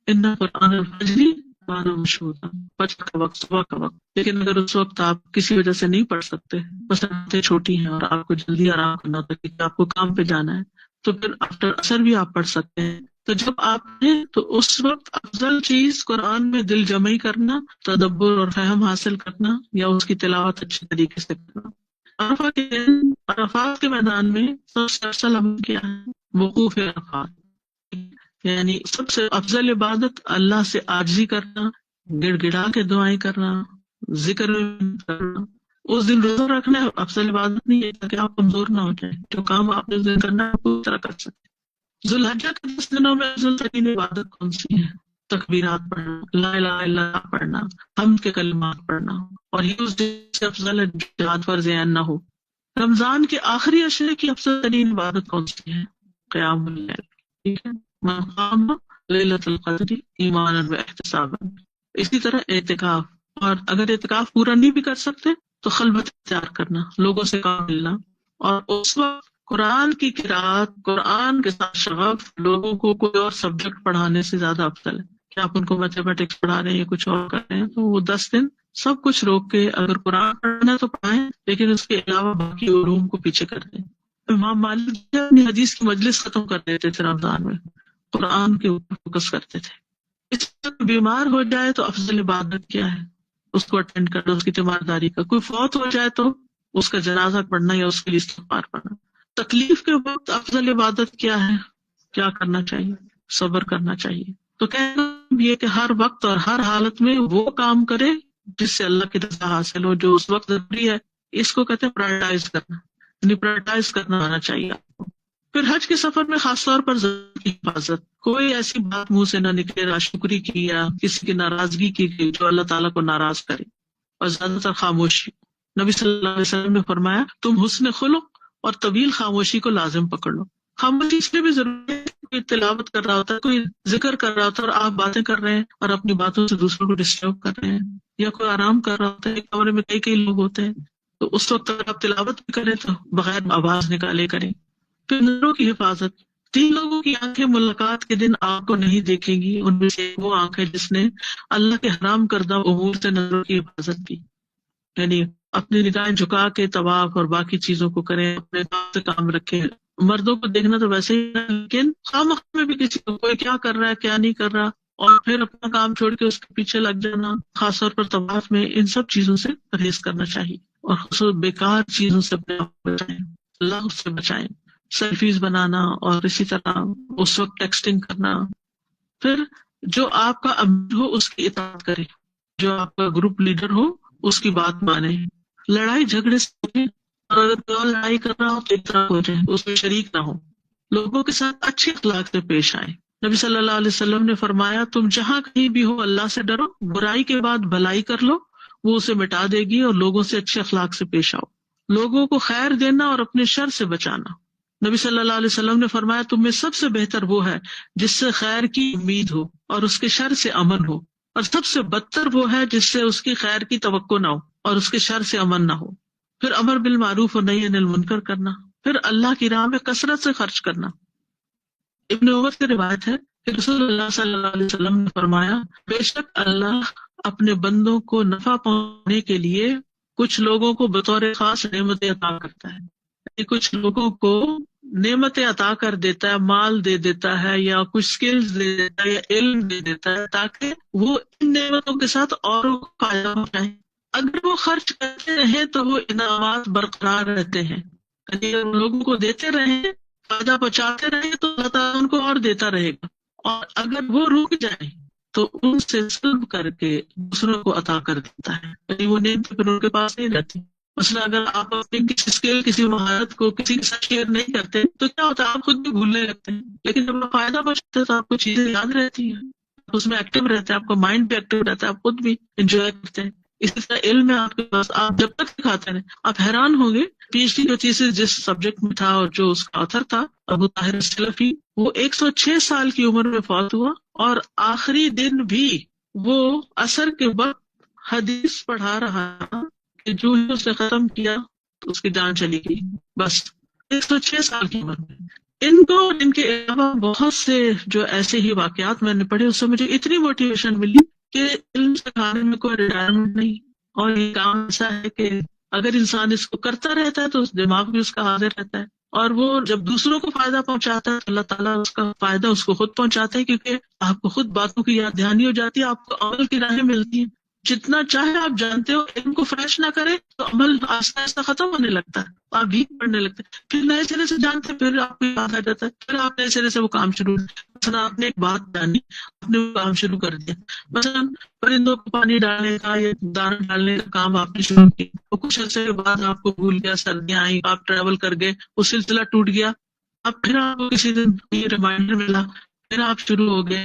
ان قرآن الفجر کان مشہورا، فجر کا وقت، صبح کا وقت. لیکن اگر اس وقت آپ کسی وجہ سے نہیں پڑھ سکتے، مثلا باتیں چھوٹی ہیں اور آپ کو جلدی آرام کرنا ہوتا ہے کہ آپ کو کام پہ جانا ہے، تو پھر آفٹر اثر بھی آپ پڑھ سکتے ہیں. تو جب آپ پڑھیں تو اس وقت افضل چیز قرآن میں دل جمعی کرنا، تدبر اور فہم حاصل کرنا، یا اس کی تلاوت اچھے طریقے سے کرنا. عرفات کے میدان میں سب سے افضل عمل کیا ہے؟ وقوف عرفات. یعنی سب سے افضل عبادت اللہ سے عاجزی کرنا، گڑ گڑا کے دعائیں کرنا، ذکر میں کرنا. اس دن روزہ رکھنا افضل عبادت نہیں ہے تاکہ آپ کمزور نہ ہو جائیں، جو کام آپ نے اس دن کرنا ہے پوری طرح کر سکیں. ذوالحجہ کے 10 دنوں میں افضل ترین عبادت کون سی ہے؟ تکبیرات پڑھنا، لا الہ الا اللہ پڑھنا، حمد کے کلمات پڑھنا، اور یہ اس دن سے افضل ہے جہاد فرض عین نہ ہو. رمضان کے آخری عشرے کی افضل ترین عبادت کون سی ہے؟ قیام اللیل. ٹھیک ہے، من قام لیلۃ القدر ایمانا و احتسابا. اسی طرح اعتکاف، اور اگر اعتکاف پورا نہیں بھی کر سکتے تو خلوت اختیار کرنا، لوگوں سے کام ملنا، اور اس وقت قرآن کی قرات، قرآن کے ساتھ شغف. لوگوں کو کوئی اور سبجیکٹ پڑھانے سے زیادہ افضل ہے کہ آپ ان کو میتھمیٹکس پڑھا رہے ہیں یا کچھ اور کر رہے ہیں، تو وہ 10 دن سب کچھ روک کے اگر قرآن پڑھنا ہے تو پڑھائیں، لیکن اس کے علاوہ باقی علوم کو پیچھے کر دیں. امام مالک جی اپنی حدیث کی مجلس ختم کر دیتے تھے رمضان میں، قرآن کے اوپر فوکس کرتے تھے. اس طرح بیمار ہو جائے تو افضل عبادت کیا ہے؟ اس کو اٹینڈ کرنا، اس کی تیمارداری کا. کوئی فوت ہو جائے تو اس کا جنازہ پڑھنا یا اس کے لیے استغفار پڑھنا. تکلیف کے وقت افضل عبادت کیا ہے؟ کیا کرنا چاہیے؟ صبر کرنا چاہیے. تو کہنا یہ کہ ہر وقت اور ہر حالت میں وہ کام کرے جس سے اللہ کی رضا حاصل ہو، جو اس وقت ضروری ہے. اس کو کہتے ہیں پرائرٹائز کرنا، یعنی پرائرٹائز کرنا آنا چاہیے آپ کو. پھر حج کے سفر میں خاص طور پر ذات کی حفاظت، کوئی ایسی بات منہ سے نہ نکلے، ناشکری کی یا کسی کی ناراضگی کی جو اللہ تعالیٰ کو ناراض کرے، اور زیادہ تر خاموشی. نبی صلی اللہ علیہ وسلم نے فرمایا تم حسن خلق اور طویل خاموشی کو لازم پکڑ لو. خاموشی اس لیے بھی ضروری ہے، کوئی تلاوت کر رہا ہوتا ہے، کوئی ذکر کر رہا ہوتا ہے اور آپ باتیں کر رہے ہیں اور اپنی باتوں سے دوسروں کو ڈسٹرب کر رہے ہیں، یا کوئی آرام کر رہا ہوتا ہے، کمرے میں کئی لوگ ہوتے ہیں، تو اس وقت اگر آپ تلاوت بھی کریں تو بغیر آواز نکالے کریں. پھر نظروں کی حفاظت، 3 لوگوں کی آنکھیں ملاقات کے دن آپ کو نہیں دیکھیں گی، ان میں سے وہ آنکھ ہے جس نے اللہ کے حرام کردہ امور سے نظروں کی حفاظت کی. یعنی اپنی نگاہیں جھکا کے طواف اور باقی چیزوں کو کریں، اپنے کام سے کام رکھیں. مردوں کو دیکھنا تو ویسے ہی ہے، لیکن خواہ میں بھی کسی کو کوئی کیا کر رہا ہے کیا نہیں کر رہا، اور پھر اپنا کام چھوڑ کے اس کے پیچھے لگ جانا، خاص طور پر طواف میں. ان سب چیزوں سے پرہیز کرنا چاہیے، اور خصوصاً بیکار چیزوں سے اپنے آپ کو بچائیں، اللہ سے بچائیں. سیلفیز بنانا اور اسی طرح اس وقت ٹیکسٹنگ کرنا. پھر جو آپ کا امیر ہو اس کی اطاعت کرے، جو آپ کا گروپ لیڈر ہو اس کی بات مانے. لڑائی جھگڑے سے، اور اگر کوئی اور لڑائی کر رہا ہو تو ایک طرف ہو جائے، اس میں شریک نہ ہو. لوگوں کے ساتھ اچھے اخلاق سے پیش آئے. نبی صلی اللہ علیہ وسلم نے فرمایا تم جہاں کہیں بھی ہو اللہ سے ڈرو، برائی کے بعد بھلائی کر لو، وہ اسے مٹا دے گی، اور لوگوں سے اچھے اخلاق سے پیش آؤ. لوگوں کو خیر دینا اور اپنے شر سے بچانا. نبی صلی اللہ علیہ وسلم نے فرمایا تم میں سب سے بہتر وہ ہے جس سے خیر کی امید ہو اور اس کے شر سے امن ہو، اور سب سے بدتر وہ ہے جس سے اس کی خیر کی توقع نہ ہو اور اس کے شر سے امن نہ ہو. پھر امر بالمعروف اور نہی عن المنکر کرنا. پھر اللہ کی راہ میں کثرت سے خرچ کرنا. ابن عمر سے روایت ہے کہ رسول اللہ صلی اللہ علیہ وسلم نے فرمایا بے شک اللہ اپنے بندوں کو نفع پہنچانے کے لیے کچھ لوگوں کو بطور خاص نعمتیں عطا کرتا ہے. کچھ لوگوں کو نعمتیں عطا کر دیتا ہے، مال دے دیتا ہے، یا کچھ سکلز دے دیتا ہے، یا علم دے دیتا ہے، تاکہ وہ ان نعمتوں کے ساتھ اوروں کو فائدہ پہنچائے. اگر وہ خرچ کرتے رہیں تو وہ انعامات برقرار رہتے ہیں. یعنی اگر لوگوں کو دیتے رہیں، فائدہ پہنچاتے رہیں تو اللہ تعالیٰ ان کو اور دیتا رہے گا. اور اگر وہ رک جائیں تو ان سے سلب کر کے دوسروں کو عطا کر دیتا ہے، یعنی وہ نعمتیں پھر ان کے پاس نہیں رہتی. مثلا اگر آپ اپنی کسی اسکل، کسی مہارت کو کسی کے ساتھ شیئر نہیں کرتے تو کیا ہوتا ہے، آپ خود بھی بھولنے لگتے ہیں. لیکن جب آپ فائدہ پہنچتے ہیں تو آپ کو چیزیں یاد رہتی ہیں، آپ اس میں ایکٹیو رہتے ہیں، آپ کا مائنڈ بھی ایکٹیو رہتا ہے، آپ خود بھی انجوائے کرتے ہیں. اسی طرح علم ہے آپ کے پاس، آپ جب تک سکھاتے ہیں آپ حیران ہوں گے. پی ایچ ڈی کا تھیسس جس سبجیکٹ میں تھا اور جو اس کا آتھر تھا ابو طاہر السلفی، وہ 106 سال کی عمر میں فوت ہوا، اور آخری دن بھی وہ عصر کے وقت حدیث پڑھا رہا کہ جو ہی اس نے ختم کیا تو اس کی جان چلی گئی. بس 106 سال کی عمر میں. ان کو ان کے علاوہ بہت سے جو ایسے ہی واقعات میں نے پڑھے، اس سے مجھے اتنی موٹیویشن ملی کہ علم سکھانے میں کوئی ریٹائرمنٹ نہیں. اور یہ کام ایسا ہے کہ اگر انسان اس کو کرتا رہتا ہے تو اس دماغ بھی اس کا حاضر رہتا ہے، اور وہ جب دوسروں کو فائدہ پہنچاتا ہے اللہ تعالیٰ اس کا فائدہ اس کو خود پہنچاتا ہے، کیونکہ آپ کو خود باتوں کی یاد دہانی ہو جاتی ہے، آپ کو عمل کی راہیں ملتی ہیں. جتنا چاہے آپ جانتے ہو، علم کو فریش نہ کرے تو عمل آہستہ آہستہ ختم ہونے لگتا ہے، آپ ویک پڑنے لگتے ہیں. پھر نئے سرے سے جانتے ہیں، پھر آپ کو یاد آ جاتا ہے، پھر آپ نئے سرے سے وہ کام شروع. مثلا آپ نے ایک بات جانی، آپ نے وہ کام شروع کر دیا. مثلا پرندوں کو پانی ڈالنے کا یا دانا ڈالنے کا کام آپ نے شروع کیا، اور کچھ عرصے کے بعد آپ کو بھول گیا، سردیاں آئیں، آپ ٹریول کر گئے، وہ سلسلہ ٹوٹ گیا. اب پھر آپ کو کسی دن یہ ریمائنڈر ملا، پھر آپ شروع ہو گئے.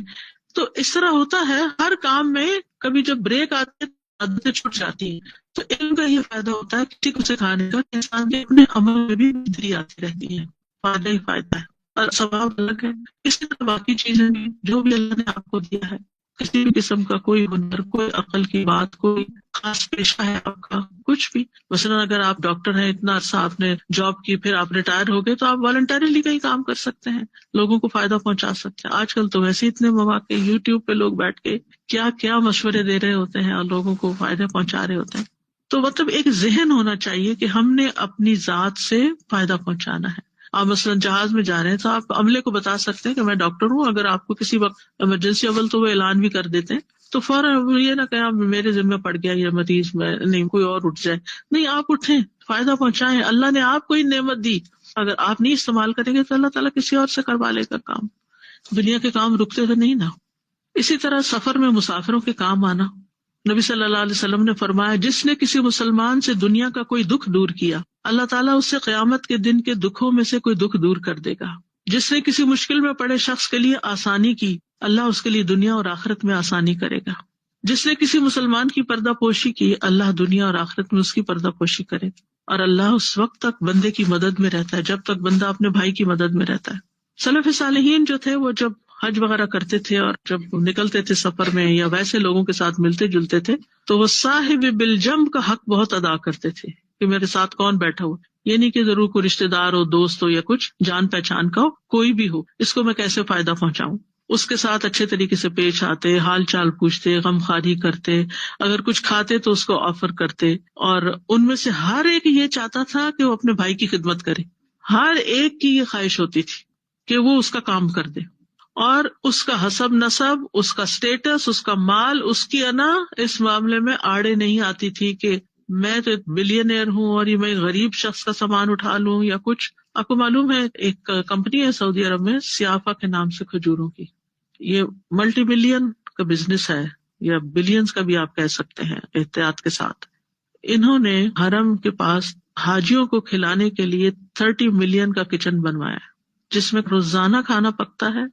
تو اس طرح ہوتا ہے ہر کام میں. کبھی جب بریک آتے ہیں عادتیں چھوٹ جاتی ہیں. تو علم کا یہ فائدہ ہوتا ہے کسی کو سکھانے کا کہ انسان کے اپنے عمل میں بھی بہتری آتی رہتی ہے، فائدہ ہی فائدہ ہے، اور ثواب الگ ہے. اسی طرح باقی چیزیں بھی جو بھی اللہ نے آپ کو دیا ہے، کسی بھی قسم کا کوئی ہنر، کوئی عقل کی بات، کوئی خاص پیشہ ہے آپ کا، کچھ بھی. مثلا اگر آپ ڈاکٹر ہیں، اتنا عرصہ آپ نے جاب کی، پھر آپ ریٹائر ہو گئے، تو آپ والنٹریلی کہیں کام کر سکتے ہیں، لوگوں کو فائدہ پہنچا سکتے ہیں. آج کل تو ویسے اتنے مواقع، یوٹیوب پہ لوگ بیٹھ کے کیا کیا مشورے دے رہے ہوتے ہیں اور لوگوں کو فائدہ پہنچا رہے ہوتے ہیں. تو مطلب ایک ذہن ہونا چاہیے کہ ہم نے اپنی ذات سے فائدہ پہنچانا ہے. آپ مثلا جہاز میں جا رہے ہیں تو آپ عملے کو بتا سکتے ہیں کہ میں ڈاکٹر ہوں. اگر آپ کو کسی وقت ایمرجنسی، اول تو وہ اعلان بھی کر دیتے ہیں، تو فوراً یہ نہ کہ میرے ذمہ پڑ گیا یہ مریض، میں نہیں، کوئی اور اٹھ جائے. نہیں، آپ اٹھیں، فائدہ پہنچائیں. اللہ نے آپ کو ہی نعمت دی، اگر آپ نہیں استعمال کریں گے تو اللہ تعالیٰ کسی اور سے کروا لے گا کام. دنیا کے کام رکتے تو نہیں نا. اسی طرح سفر میں مسافروں کے کام آنا. نبی صلی اللہ علیہ وسلم نے فرمایا، جس نے کسی مسلمان سے دنیا کا کوئی دکھ دور کیا، اللہ تعالیٰ اس سے قیامت کے دن کے دکھوں میں سے کوئی دکھ دور کر دے گا. جس نے کسی مشکل میں پڑے شخص کے لیے آسانی کی، اللہ اس کے لیے دنیا اور آخرت میں آسانی کرے گا. جس نے کسی مسلمان کی پردہ پوشی کی، اللہ دنیا اور آخرت میں اس کی پردہ پوشی کرے. اور اللہ اس وقت تک بندے کی مدد میں رہتا ہے جب تک بندہ اپنے بھائی کی مدد میں رہتا ہے. سلف صالحین جو تھے وہ جب حج وغیرہ کرتے تھے اور جب نکلتے تھے سفر میں یا ویسے لوگوں کے ساتھ ملتے جلتے تھے، تو وہ صاحب بالجنب کا حق بہت ادا کرتے تھے کہ میرے ساتھ کون بیٹھا ہو. یہ نہیں کہ ضرور کوئی رشتے دار ہو، دوست ہو، یا کچھ جان پہچان کا ہو، کوئی بھی ہو، اس کو میں کیسے فائدہ پہنچاؤں. اس کے ساتھ اچھے طریقے سے پیش آتے، حال چال پوچھتے، غم خواری کرتے، اگر کچھ کھاتے تو اس کو آفر کرتے. اور ان میں سے ہر ایک یہ چاہتا تھا کہ وہ اپنے بھائی کی خدمت کرے. ہر ایک کی یہ خواہش ہوتی تھی کہ وہ اس کا کام کر دے، اور اس کا حسب نسب، اس کا سٹیٹس، اس کا مال، اس کی انا اس معاملے میں آڑے نہیں آتی تھی کہ میں تو بلینئر ہوں اور یہ میں غریب شخص کا سامان اٹھا لوں یا کچھ. آپ کو معلوم ہے ایک کمپنی ہے سعودی عرب میں سیافا کے نام سے، کھجوروں کی، یہ ملٹی بلین کا بزنس ہے، یا بلینز کا بھی آپ کہہ سکتے ہیں احتیاط کے ساتھ. انہوں نے حرم کے پاس حاجیوں کو کھلانے کے لیے 30 ملین کا کچن بنوایا ہے، جس میں روزانہ کھانا پکتا ہے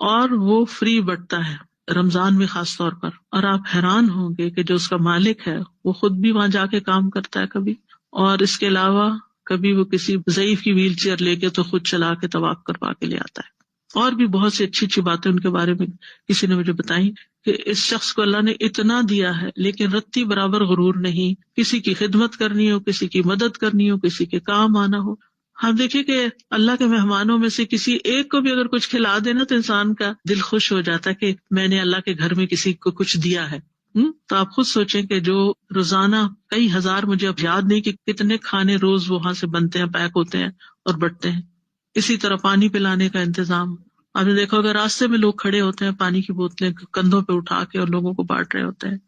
اور وہ فری بٹتا ہے رمضان میں خاص طور پر. اور آپ حیران ہوں گے کہ جو اس کا مالک ہے وہ خود بھی وہاں جا کے کام کرتا ہے کبھی، اور اس کے علاوہ کبھی وہ کسی ضعیف کی ویل چیئر لے کے تو خود چلا کے طواف کروا کے لے آتا ہے. اور بھی بہت سی اچھی اچھی باتیں ان کے بارے میں کسی نے مجھے بتائی کہ اس شخص کو اللہ نے اتنا دیا ہے لیکن رتی برابر غرور نہیں. کسی کی خدمت کرنی ہو، کسی کی مدد کرنی ہو، کسی کے کام آنا ہو. ہم دیکھیں کہ اللہ کے مہمانوں میں سے کسی ایک کو بھی اگر کچھ کھلا دینا تو انسان کا دل خوش ہو جاتا ہے کہ میں نے اللہ کے گھر میں کسی کو کچھ دیا ہے. تو آپ خود سوچیں کہ جو روزانہ کئی ہزار، مجھے اب یاد نہیں کہ کتنے کھانے روز وہاں سے بنتے ہیں، پیک ہوتے ہیں اور بٹتے ہیں. اسی طرح پانی پلانے کا انتظام. آپ نے دیکھا اگر راستے میں لوگ کھڑے ہوتے ہیں، پانی کی بوتلیں کندھوں پہ اٹھا کے اور لوگوں کو بانٹ رہے ہوتے ہیں.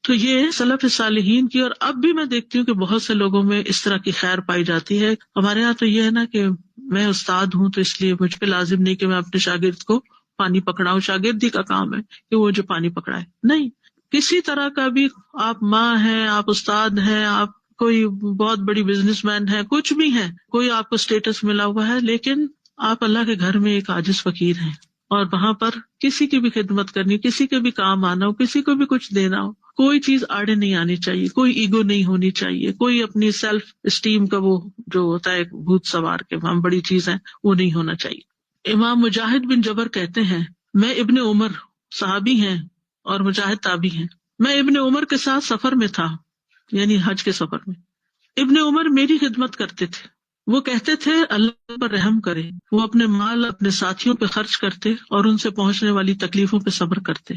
تو یہ سلف صالحین کی، اور اب بھی میں دیکھتی ہوں کہ بہت سے لوگوں میں اس طرح کی خیر پائی جاتی ہے. ہمارے یہاں تو یہ ہے نا کہ میں استاد ہوں تو اس لیے مجھ پہ لازم نہیں کہ میں اپنے شاگرد کو پانی پکڑاؤں، شاگردی کا کام ہے کہ وہ جو پانی پکڑائے. نہیں، کسی طرح کا بھی، آپ ماں ہیں، آپ استاد ہیں، آپ کوئی بہت بڑی بزنس مین ہے، کچھ بھی ہے، کوئی آپ کو اسٹیٹس ملا ہوا ہے، لیکن آپ اللہ کے گھر میں ایک عاجز فقیر ہیں، اور وہاں پر کسی کی بھی خدمت کرنی، کسی کے بھی کام آنا ہو، کسی کو بھی کچھ دینا ہو، کوئی چیز آڑے نہیں آنی چاہیے، کوئی ایگو نہیں ہونی چاہیے، کوئی اپنی سیلف اسٹیم کا وہ جو ہوتا ہے بھوت سوار کے ہم بڑی چیز ہیں وہ نہیں ہونا چاہیے۔ امام مجاہد بن جبر کہتے ہیں، میں ابن عمر، صحابی ہیں اور مجاہد تابعی ہیں، میں ابن عمر کے ساتھ سفر میں تھا، یعنی حج کے سفر میں۔ ابن عمر میری خدمت کرتے تھے، وہ کہتے تھے اللہ پر رحم کرے، وہ اپنے مال اپنے ساتھیوں پہ خرچ کرتے اور ان سے پہنچنے والی تکلیفوں پہ صبر کرتے۔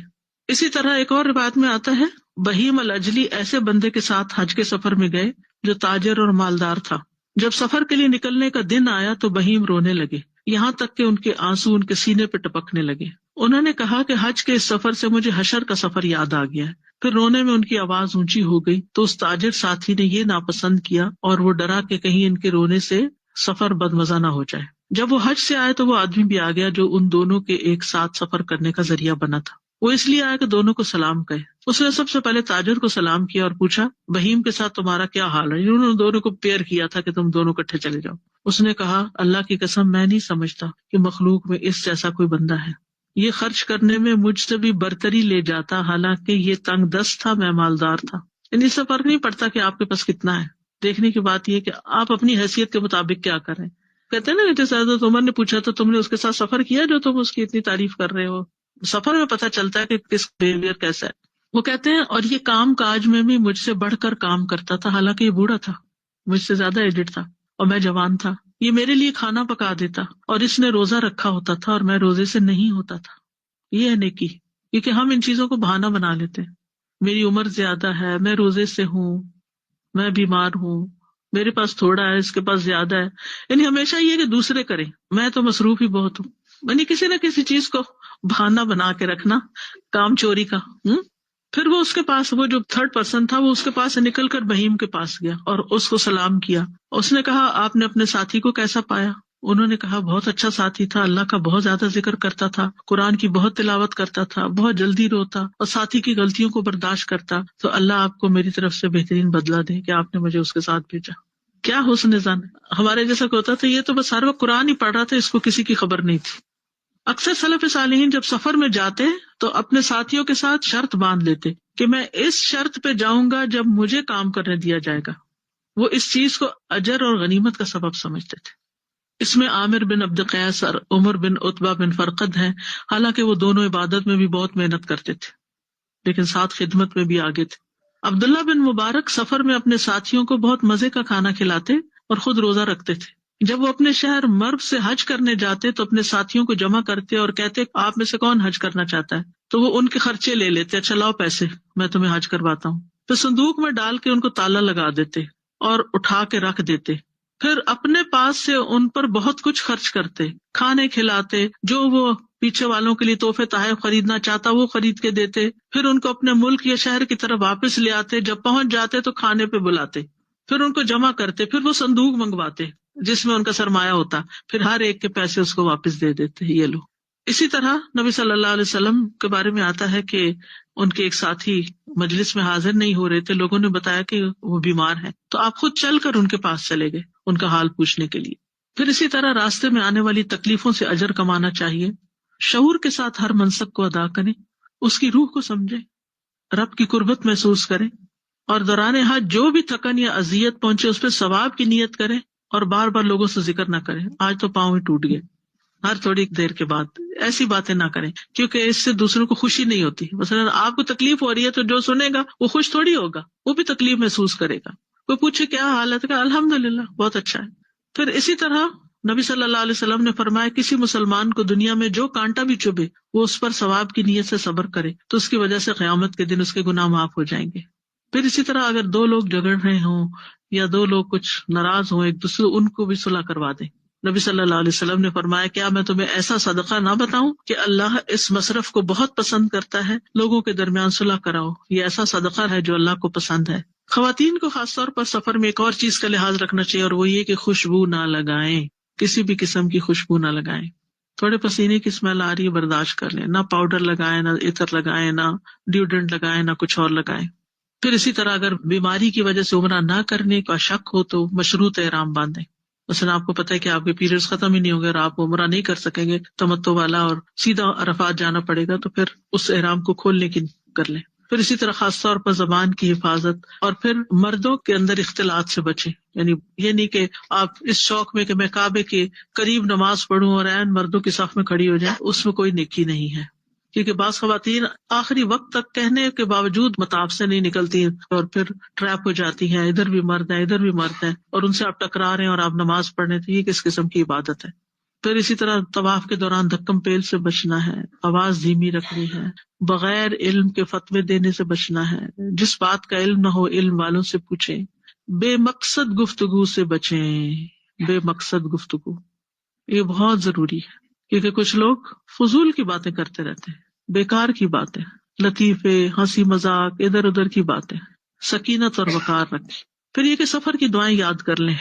اسی طرح ایک اور روایت میں آتا ہے، بہیم الاجلی ایسے بندے کے ساتھ حج کے سفر میں گئے جو تاجر اور مالدار تھا۔ جب سفر کے لیے نکلنے کا دن آیا تو بہیم رونے لگے، یہاں تک کہ ان کے آنسو ان کے سینے پہ ٹپکنے لگے۔ انہوں نے کہا کہ حج کے اس سفر سے مجھے حشر کا سفر یاد آ گیا ہے۔ پھر رونے میں ان کی آواز اونچی ہو گئی تو اس تاجر ساتھی نے یہ ناپسند کیا اور وہ ڈرا کہ کہیں ان کے رونے سے سفر بدمزہ نہ ہو جائے۔ جب وہ حج سے آئے تو وہ آدمی بھی آ گیا جو ان دونوں کے ایک ساتھ سفر کرنے کا ذریعہ بنا تھا۔ وہ اس لیے آیا کہ دونوں کو سلام کہے۔ اس نے سب سے پہلے تاجر کو سلام کیا اور پوچھا، بہیم کے ساتھ تمہارا کیا حال ہے؟ انہوں نے دونوں کو پیئر کیا تھا کہ تم دونوں اکٹھے چلے جاؤ۔ اس نے کہا، اللہ کی قسم میں نہیں سمجھتا کہ مخلوق میں اس جیسا کوئی بندہ ہے، یہ خرچ کرنے میں مجھ سے بھی برتری لے جاتا، حالانکہ یہ تنگ دست تھا، میں مالدار تھا۔ اس سے فرق نہیں پڑتا کہ آپ کے پاس کتنا ہے، دیکھنے کی بات یہ کہ آپ اپنی حیثیت کے مطابق کیا کریں۔ کہتے ہیں نا کہ جیسے حضرت عمر نے پوچھا تو تم نے اس کے ساتھ سفر کیا جو تم اس کی اتنی تعریف کر رہے ہو؟ سفر میں پتہ چلتا ہے کہ کس بہیویئر کیسا ہے۔ وہ کہتے ہیں، اور یہ کام کاج میں بھی مجھ سے بڑھ کر کام کرتا تھا، حالانکہ یہ بوڑھا تھا، مجھ سے زیادہ ایجڈ تھا اور میں جوان تھا۔ یہ میرے لیے کھانا پکا دیتا اور اس نے روزہ رکھا ہوتا تھا اور میں روزے سے نہیں ہوتا تھا۔ یہ ہے نیکی، کیونکہ ہم ان چیزوں کو بہانہ بنا لیتے ہیں، میری عمر زیادہ ہے، میں روزے سے ہوں، میں بیمار ہوں، میرے پاس تھوڑا ہے، اس کے پاس زیادہ ہے، یعنی ہمیشہ یہ کہ دوسرے کریں، میں تو مصروف ہی بہت ہوں، یعنی کسی نہ کسی چیز کو بہانہ بنا کے رکھنا، کام چوری کا۔ پھر وہ اس کے پاس، وہ جو تھرڈ پرسن تھا، وہ اس کے پاس سے نکل کر بہیم کے پاس گیا اور اس کو سلام کیا۔ اس نے کہا، آپ نے اپنے ساتھی کو کیسا پایا؟ انہوں نے کہا، بہت اچھا ساتھی تھا، اللہ کا بہت زیادہ ذکر کرتا تھا، قرآن کی بہت تلاوت کرتا تھا، بہت جلدی روتا اور ساتھی کی غلطیوں کو برداشت کرتا، تو اللہ آپ کو میری طرف سے بہترین بدلہ دے کہ آپ نے مجھے اس کے ساتھ بھیجا۔ کیا حسن زن! ہمارے جیسا کہ ہوتا تھا، یہ تو بس ہر وقت قرآن ہی پڑھ رہا تھا، اس کو کسی کی خبر نہیں تھی۔ اکثر سلف صالحین جب سفر میں جاتے تو اپنے ساتھیوں کے ساتھ شرط باندھ لیتے کہ میں اس شرط پہ جاؤں گا جب مجھے کام کرنے دیا جائے گا۔ وہ اس چیز کو اجر اور غنیمت کا سبب سمجھتے تھے۔ اس میں عامر بن عبد قیس اور عمر بن عتبہ بن فرقد ہیں، حالانکہ وہ دونوں عبادت میں بھی بہت محنت کرتے تھے لیکن ساتھ خدمت میں بھی آگے تھے۔ عبداللہ بن مبارک سفر میں اپنے ساتھیوں کو بہت مزے کا کھانا کھلاتے اور خود روزہ رکھتے تھے۔ جب وہ اپنے شہر مرو سے حج کرنے جاتے تو اپنے ساتھیوں کو جمع کرتے اور کہتے، آپ میں سے کون حج کرنا چاہتا ہے؟ تو وہ ان کے خرچے لے لیتے، اچھا لاؤ پیسے، میں تمہیں حج کرواتا ہوں۔ پھر صندوق میں ڈال کے ان کو تالا لگا دیتے اور اٹھا کے رکھ دیتے۔ پھر اپنے پاس سے ان پر بہت کچھ خرچ کرتے، کھانے کھلاتے، جو وہ پیچھے والوں کے لیے تحفے تحائف خریدنا چاہتا وہ خرید کے دیتے۔ پھر ان کو اپنے ملک یا شہر کی طرف واپس لے آتے، جب پہنچ جاتے تو کھانے پہ بلاتے، پھر ان کو جمع کرتے، پھر وہ صندوق منگواتے جس میں ان کا سرمایہ ہوتا، پھر ہر ایک کے پیسے اس کو واپس دے دیتے، یہ لو۔ اسی طرح نبی صلی اللہ علیہ وسلم کے بارے میں آتا ہے کہ ان کے ایک ساتھی مجلس میں حاضر نہیں ہو رہے تھے، لوگوں نے بتایا کہ وہ بیمار ہیں، تو آپ خود چل کر ان کے پاس چلے گئے ان کا حال پوچھنے کے لیے۔ پھر اسی طرح راستے میں آنے والی تکلیفوں سے اجر کمانا چاہیے، شعور کے ساتھ ہر منصب کو ادا کریں، اس کی روح کو سمجھیں، رب کی قربت محسوس کریں، اور دوران حج جو بھی تھکن یا اذیت پہنچے اس پہ ثواب کی نیت کریں اور بار بار لوگوں سے ذکر نہ کریں، آج تو پاؤں ہی ٹوٹ گئے، ہر تھوڑی دیر کے بعد ایسی باتیں نہ کریں، کیونکہ اس سے دوسروں کو خوشی نہیں ہوتی۔ مثلا آپ کو تکلیف ہو رہی ہے تو جو سنے گا وہ خوش تھوڑی ہوگا، وہ بھی تکلیف محسوس کرے گا۔ کوئی پوچھے کیا حالت ہے، الحمدللہ بہت اچھا ہے۔ پھر اسی طرح نبی صلی اللہ علیہ وسلم نے فرمایا، کسی مسلمان کو دنیا میں جو کانٹا بھی چبھے وہ اس پر ثواب کی نیت سے صبر کرے تو اس کی وجہ سے قیامت کے دن اس کے گناہ معاف ہو جائیں گے۔ پھر اسی طرح اگر دو لوگ جھگڑ رہے ہوں یا دو لوگ کچھ ناراض ہوں ایک دوسرے، ان کو بھی صلح کروا دیں۔ نبی صلی اللہ علیہ وسلم نے فرمایا، کیا میں تمہیں ایسا صدقہ نہ بتاؤں کہ اللہ اس مصرف کو بہت پسند کرتا ہے، لوگوں کے درمیان صلح کراؤ، یہ ایسا صدقہ ہے جو اللہ کو پسند ہے۔ خواتین کو خاص طور پر سفر میں ایک اور چیز کا لحاظ رکھنا چاہیے، اور وہ یہ کہ خوشبو نہ لگائیں، کسی بھی قسم کی خوشبو نہ لگائیں۔ تھوڑے پسینے کی اسمیل آ رہی ہے، برداشت کر لیں، نہ پاؤڈر لگائیں، نہ عطر لگائیں، نہ ڈیوڈرنٹ لگائیں، نہ کچھ اور لگائیں۔ پھر اسی طرح اگر بیماری کی وجہ سے عمرہ نہ کرنے کا شک ہو تو مشروط احرام باندھیں. مثلا آپ کو پتہ ہے کہ آپ کے پیریڈز ختم ہی نہیں ہوں گے اور آپ عمرہ نہیں کر سکیں گے تمتع والا اور سیدھا عرفات جانا پڑے گا، تو پھر اس احرام کو کھولنے کی کر لیں. پھر اسی طرح خاص طور پر زبان کی حفاظت، اور پھر مردوں کے اندر اختلاط سے بچیں. یعنی یہ نہیں کہ آپ اس شوق میں کہ میں کعبے کے قریب نماز پڑھوں اور عین مردوں کی صف میں کھڑی ہو جائیں، اس میں کوئی نیکی نہیں ہے. کیونکہ بعض خواتین آخری وقت تک کہنے کے باوجود مطاف سے نہیں نکلتی اور پھر ٹریپ ہو جاتی ہیں، ادھر بھی مرد ہیں ادھر بھی مرد ہیں، اور ان سے آپ ٹکرا رہے ہیں اور آپ نماز پڑھ رہے ہیں. یہ کس قسم کی عبادت ہے؟ پھر اسی طرح طواف کے دوران دھکم پیل سے بچنا ہے، آواز دھیمی رکھنی ہے، بغیر علم کے فتوے دینے سے بچنا ہے، جس بات کا علم نہ ہو علم والوں سے پوچھیں، بے مقصد گفتگو سے بچیں. بے مقصد گفتگو یہ بہت ضروری ہے، کیونکہ کچھ لوگ فضول کی باتیں کرتے رہتے ہیں، بیکار کی باتیں، لطیفے، ہنسی مذاق، ادھر ادھر کی باتیں. سکینت اور وقار رکھیں. پھر یہ کہ سفر کی دعائیں یاد کر لیں.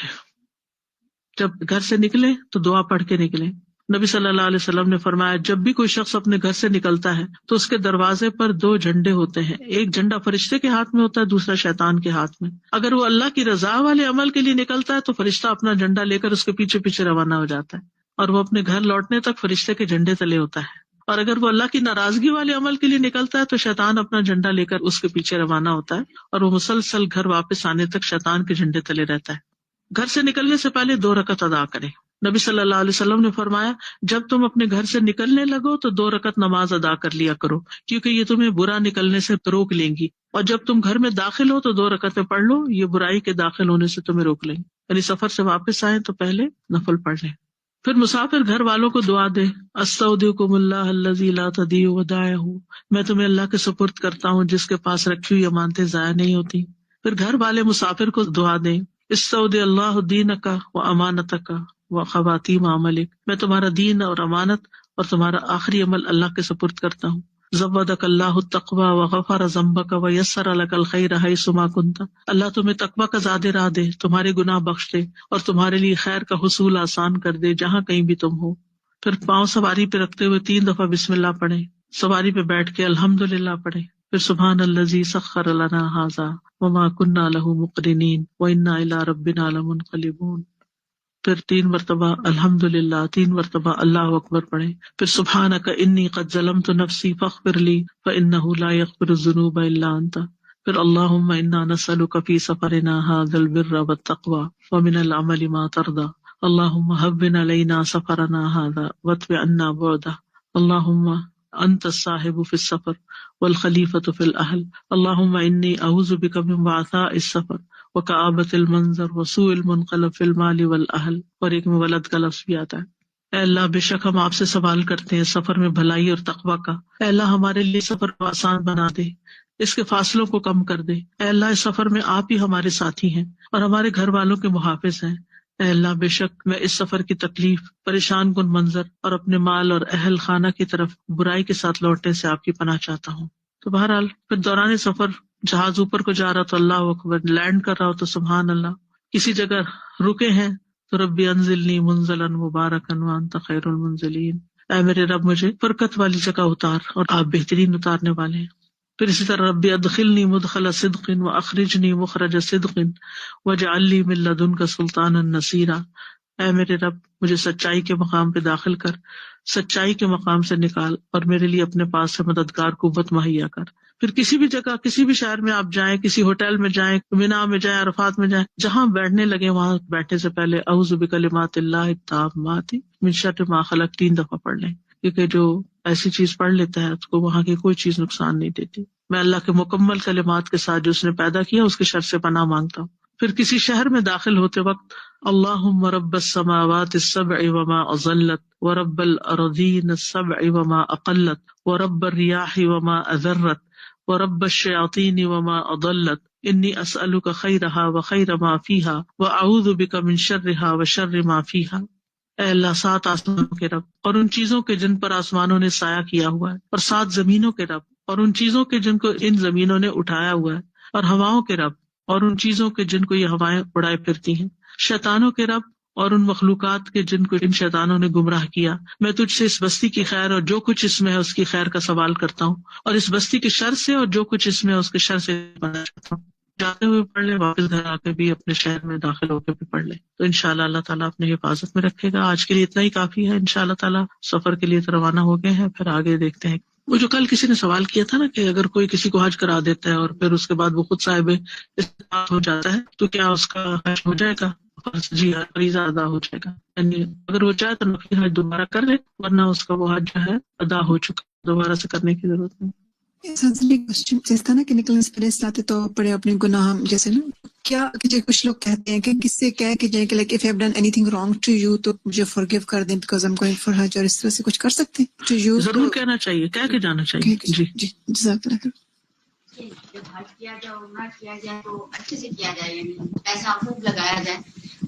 جب گھر سے نکلیں تو دعا پڑھ کے نکلیں. نبی صلی اللہ علیہ وسلم نے فرمایا جب بھی کوئی شخص اپنے گھر سے نکلتا ہے تو اس کے دروازے پر 2 جھنڈے ہوتے ہیں، ایک جھنڈا فرشتے کے ہاتھ میں ہوتا ہے، دوسرا شیطان کے ہاتھ میں. اگر وہ اللہ کی رضا والے عمل کے لیے نکلتا ہے تو فرشتہ اپنا جھنڈا لے کر اس کے پیچھے پیچھے روانہ ہو جاتا ہے، اور وہ اپنے گھر لوٹنے تک فرشتے کے جھنڈے تلے ہوتا ہے. اور اگر وہ اللہ کی ناراضگی والے عمل کے لیے نکلتا ہے تو شیطان اپنا جھنڈا لے کر اس کے پیچھے روانہ ہوتا ہے، اور وہ مسلسل گھر واپس آنے تک شیطان کے جھنڈے تلے رہتا ہے. گھر سے نکلنے سے پہلے 2 رکعت ادا کریں. نبی صلی اللہ علیہ وسلم نے فرمایا جب تم اپنے گھر سے نکلنے لگو تو 2 رکعت نماز ادا کر لیا کرو، کیونکہ یہ تمہیں برا نکلنے سے روک لیں گی، اور جب تم گھر میں داخل ہو تو 2 رکعتیں پڑھ لو، یہ برائی کے داخل ہونے سے تمہیں روک لیں گی. یعنی سفر سے واپس آئیں تو پہلے نفل پڑھ لیں. پھر مسافر گھر والوں کو دعا دے، استودعکم اللہ الذی لا تضیع ودائعہ، میں تمہیں اللہ کے سپرد کرتا ہوں جس کے پاس رکھی ہوئی امانتیں ضائع نہیں ہوتی. پھر گھر والے مسافر کو دعا دیں، استودع اللہ دینک و امانتک و خواتیم عملک، میں تمہارا دین اور امانت اور تمہارا آخری عمل اللہ کے سپرد کرتا ہوں. زودک اللہ التقوی وغفر ذنبک ویسر لک الخیر حیث ما کنت، اللہ تمہیں تقوی کا زیادہ راہ دے، تمہارے گناہ بخش دے اور تمہارے لیے خیر کا حصول آسان کر دے جہاں کہیں بھی تم ہو. پھر پاؤں سواری پہ رکھتے ہوئے 3 دفعہ بسم اللہ پڑھیں، سواری پہ بیٹھ کے الحمدللہ پڑھیں، پھر سبحان الذی سخر لنا ھذا وما كنا له مقرنین وانا الی ربنا لمنقلبون. پھر 3 مرتبہ الحمدللہ، 3 مرتبہ اللہ اکبر پڑھیں، پھر سبحانک انی قد ظلمت نفسی فاغفر لی فانہ لا یغفر الذنوب الا انت، پھر اللہم انا نسألک فی سفرنا ھذا البر والتقوی ومن العمل ما ترضى، اللہم هون علینا سفرنا ھذا واطو عنا بعدہ، اللہم انت الصاحب فی السفر والخلیفۃ فی الاہل، اللہم انی اعوذ بک من وعثاء السفر وکآبۃ المنظر وسوء المنقلب فی المال والاہل. اور ایک میں ولد کا لفظ بھی آتا ہے. اے اللہ بے شک ہم آپ سے سوال کرتے ہیں سفر میں بھلائی اور تقوی کا. اے اللہ ہمارے لیے سفر کو آسان بنا دے، اس کے فاصلوں کو کم کر دے. اے اللہ اس سفر میں آپ ہی ہمارے ساتھی ہیں اور ہمارے گھر والوں کے محافظ ہیں. اے اللہ بے شک میں اس سفر کی تکلیف، پریشان کن منظر اور اپنے مال اور اہل خانہ کی طرف برائی کے ساتھ لوٹنے سے آپ کی پناہ چاہتا ہوں. تو بہرحال پھر دوران سفر جہاز اوپر کو جا رہا تو اللہ اکبر، لینڈ کر رہا ہو تو سبحان اللہ، کسی جگہ رکے ہیں تو ربی انزلنی منزلا مبارکا وانت خیر المنزلین، اے میرے رب مجھے برکت والی جگہ اتار اور آپ بہترین اتارنے والے ہیں. پھر اسی طرح ربی ادخلنی مدخل صدق واخرجنی مخرج صدق واجعل لی من لدنک سلطانا نصیرا، اے میرے رب مجھے سچائی کے مقام پہ داخل کر، سچائی کے مقام سے نکال اور میرے لیے اپنے پاس سے مددگار قوت مہیا کر. پھر کسی بھی جگہ، کسی بھی شہر میں آپ جائیں، کسی ہوٹل میں جائیں، مینا میں جائیں، عرفات میں جائیں، جہاں بیٹھنے لگے وہاں بیٹھنے سے پہلے اعوذ بکلمات اللہ التامات من شر ما خلق 3 دفعہ پڑھ لیں، کیونکہ جو ایسی چیز پڑھ لیتا ہے اس کو وہاں کی کوئی چیز نقصان نہیں دیتی. میں اللہ کے مکمل کلمات کے ساتھ جو اس نے پیدا کیا اس کے شر سے پناہ مانگتا ہوں. پھر کسی شہر میں داخل ہوتے وقت اللہم رب السماوات السبع وما اضلت ورب الارضین السبع وما اقلت ورب الریاح وما اذرت ورب الشیاطین وما اضلت انی اسألک خیرہا وخیر ما فیہا واعوذ بک من شرہا وشر ما فیہا. اے اللہ 7 آسمانوں کے رب اور ان چیزوں کے جن پر آسمانوں نے سایہ کیا ہوا ہے، اور 7 زمینوں کے رب اور ان چیزوں کے جن کو ان زمینوں نے اٹھایا ہوا ہے، اور ہواؤں کے رب اور ان چیزوں کے جن کو یہ ہوائیں اڑائے پھرتی ہیں، شیطانوں کے رب اور ان مخلوقات کے جن کو ان شیطانوں نے گمراہ کیا. میں تجھ سے اس بستی کی خیر اور جو کچھ اس میں ہے اس کی خیر کا سوال کرتا ہوں، اور اس بستی کے شر سے اور جو کچھ اس میں ہے اس کے شر سے پناہ چاہتا ہوں. جاتے ہوئے پڑھ لے، واپس گھر آ کے بھی اپنے شہر میں داخل ہو کے بھی پڑھ لے، تو انشاءاللہ اللہ تعالیٰ اپنی حفاظت میں رکھے گا. آج کے لیے اتنا ہی کافی ہے. انشاءاللہ تعالیٰ سفر کے لیے تو روانہ ہو گئے ہیں، پھر آگے دیکھتے ہیں. وہ جو کل کسی نے سوال کیا تھا نا کہ اگر کوئی کسی کو حج کرا دیتا ہے اور پھر اس کے بعد وہ خود صاحب استطاعت ہو جاتا ہے تو کیا اس کا حج ہو جائے گا؟ جی ہاں، فریضہ ادا ہو جائے گا. یعنی اگر وہ چاہے تو نفلی حج دوبارہ کر لے، ورنہ اس کا وہ حج جو ہے ادا ہو چکا، دوبارہ سے کرنے کی ضرورت نہیں. کوشچن جیسا تھا نا کہ نکلنے سے پہلے اصلاح تو پڑے اپنے گناہ، جیسے نا کیا کہ کچھ لوگ کہتے ہیں کہ کس سے کہہ کہ جائے کہ like if I have done any thing wrong to you تو مجھے فارگیو کر دیں because I am going for حج، اور اس طرح سے کچھ کر سکتے ہیں ٹو یو؟ ضرور کہنا چاہیے، کہہ کے جانا چاہیے. جی جی جزاک اللہ خیر. جب حج کیا جائے، عمرہ کیا جائے تو اچھے سے کیا جائے، یعنی پیسہ خوب لگایا جائے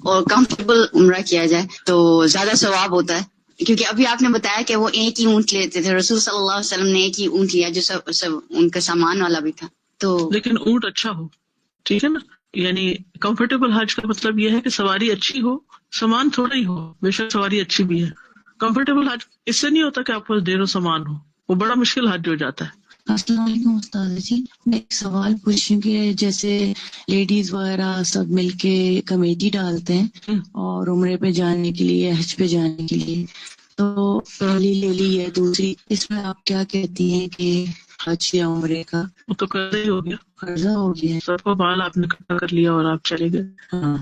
اور کمفرٹیبل عمرہ کیا جائے تو زیادہ ثواب ہوتا ہے. کیونکہ ابھی آپ نے بتایا کہ وہ ایک ہی اونٹ لیتے تھے، رسول صلی اللہ علیہ وسلم نے ایک ہی اونٹ لیا جو سب ان کا سامان والا بھی تھا. تو لیکن اونٹ اچھا ہو، ٹھیک ہے نا. یعنی کمفرٹیبل حج کا مطلب یہ ہے کہ سواری اچھی ہو، سامان تھوڑا ہی ہو، بے شک سواری اچھی بھی ہے. کمفرٹیبل حج اس سے نہیں ہوتا کہ آپ کو ڈھیروں سامان ہو، وہ بڑا مشکل حج ہو جاتا ہے. السلام علیکم استاد جی، میں ایک سوال پوچھوں کہ جیسے لیڈیز وغیرہ سب مل کے کمیٹی ڈالتے ہیں اور عمرے پہ جانے کے لیے، حج پہ جانے کے لیے، تو پہلی لے لی ہے دوسری، اس میں آپ کیا کہتی ہیں کہ حج یا عمرے کا وہ تو قرضہ ہی ہو گیا، قرضہ ہو گیا ہے؟ سب کو مال آپ نے اکٹھا کر لیا اور آپ چلے گئے، ہاں،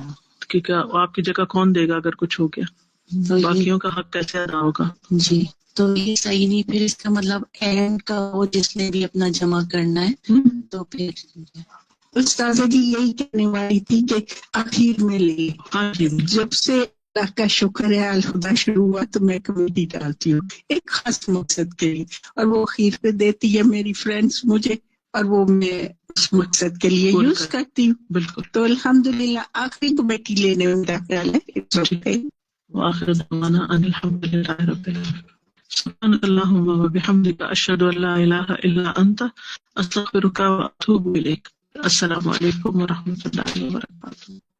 کیونکہ آپ کی جگہ کون دے گا اگر کچھ ہو گیا؟ تو باقیوں کا حق کیسے ادا ہوگا؟ جی تو یہ صحیح نہیں. پھر اس کا مطلب اینڈ کا وہ جس نے بھی اپنا جمع کرنا ہے تو پھر استاذہ جی یہی کہنے والی تھی کہ آخر میں لے، ہاں جی، جب سے اللہ کا شکر ہے الخدا شروع ہوا تو میں کمیٹی ڈالتی ہوں ایک خاص مقصد کے لیے، اور وہ اخیر پہ دیتی ہے میری فرینڈس مجھے، اور وہ میں اس مقصد کے لیے یوز کرتی ہوں. بالکل. تو الحمدللہ آخری کمیٹی لینے میں میرا خیال ہے it's okay. وآخر دعوانا ان الحمد للہ رب العالمین. سبحانک اللہم وبحمدک، اشہد ان لا الہ الا انت، استغفرک واتوب الیک. السلام علیکم ورحمۃ اللہ وبرکاتہ.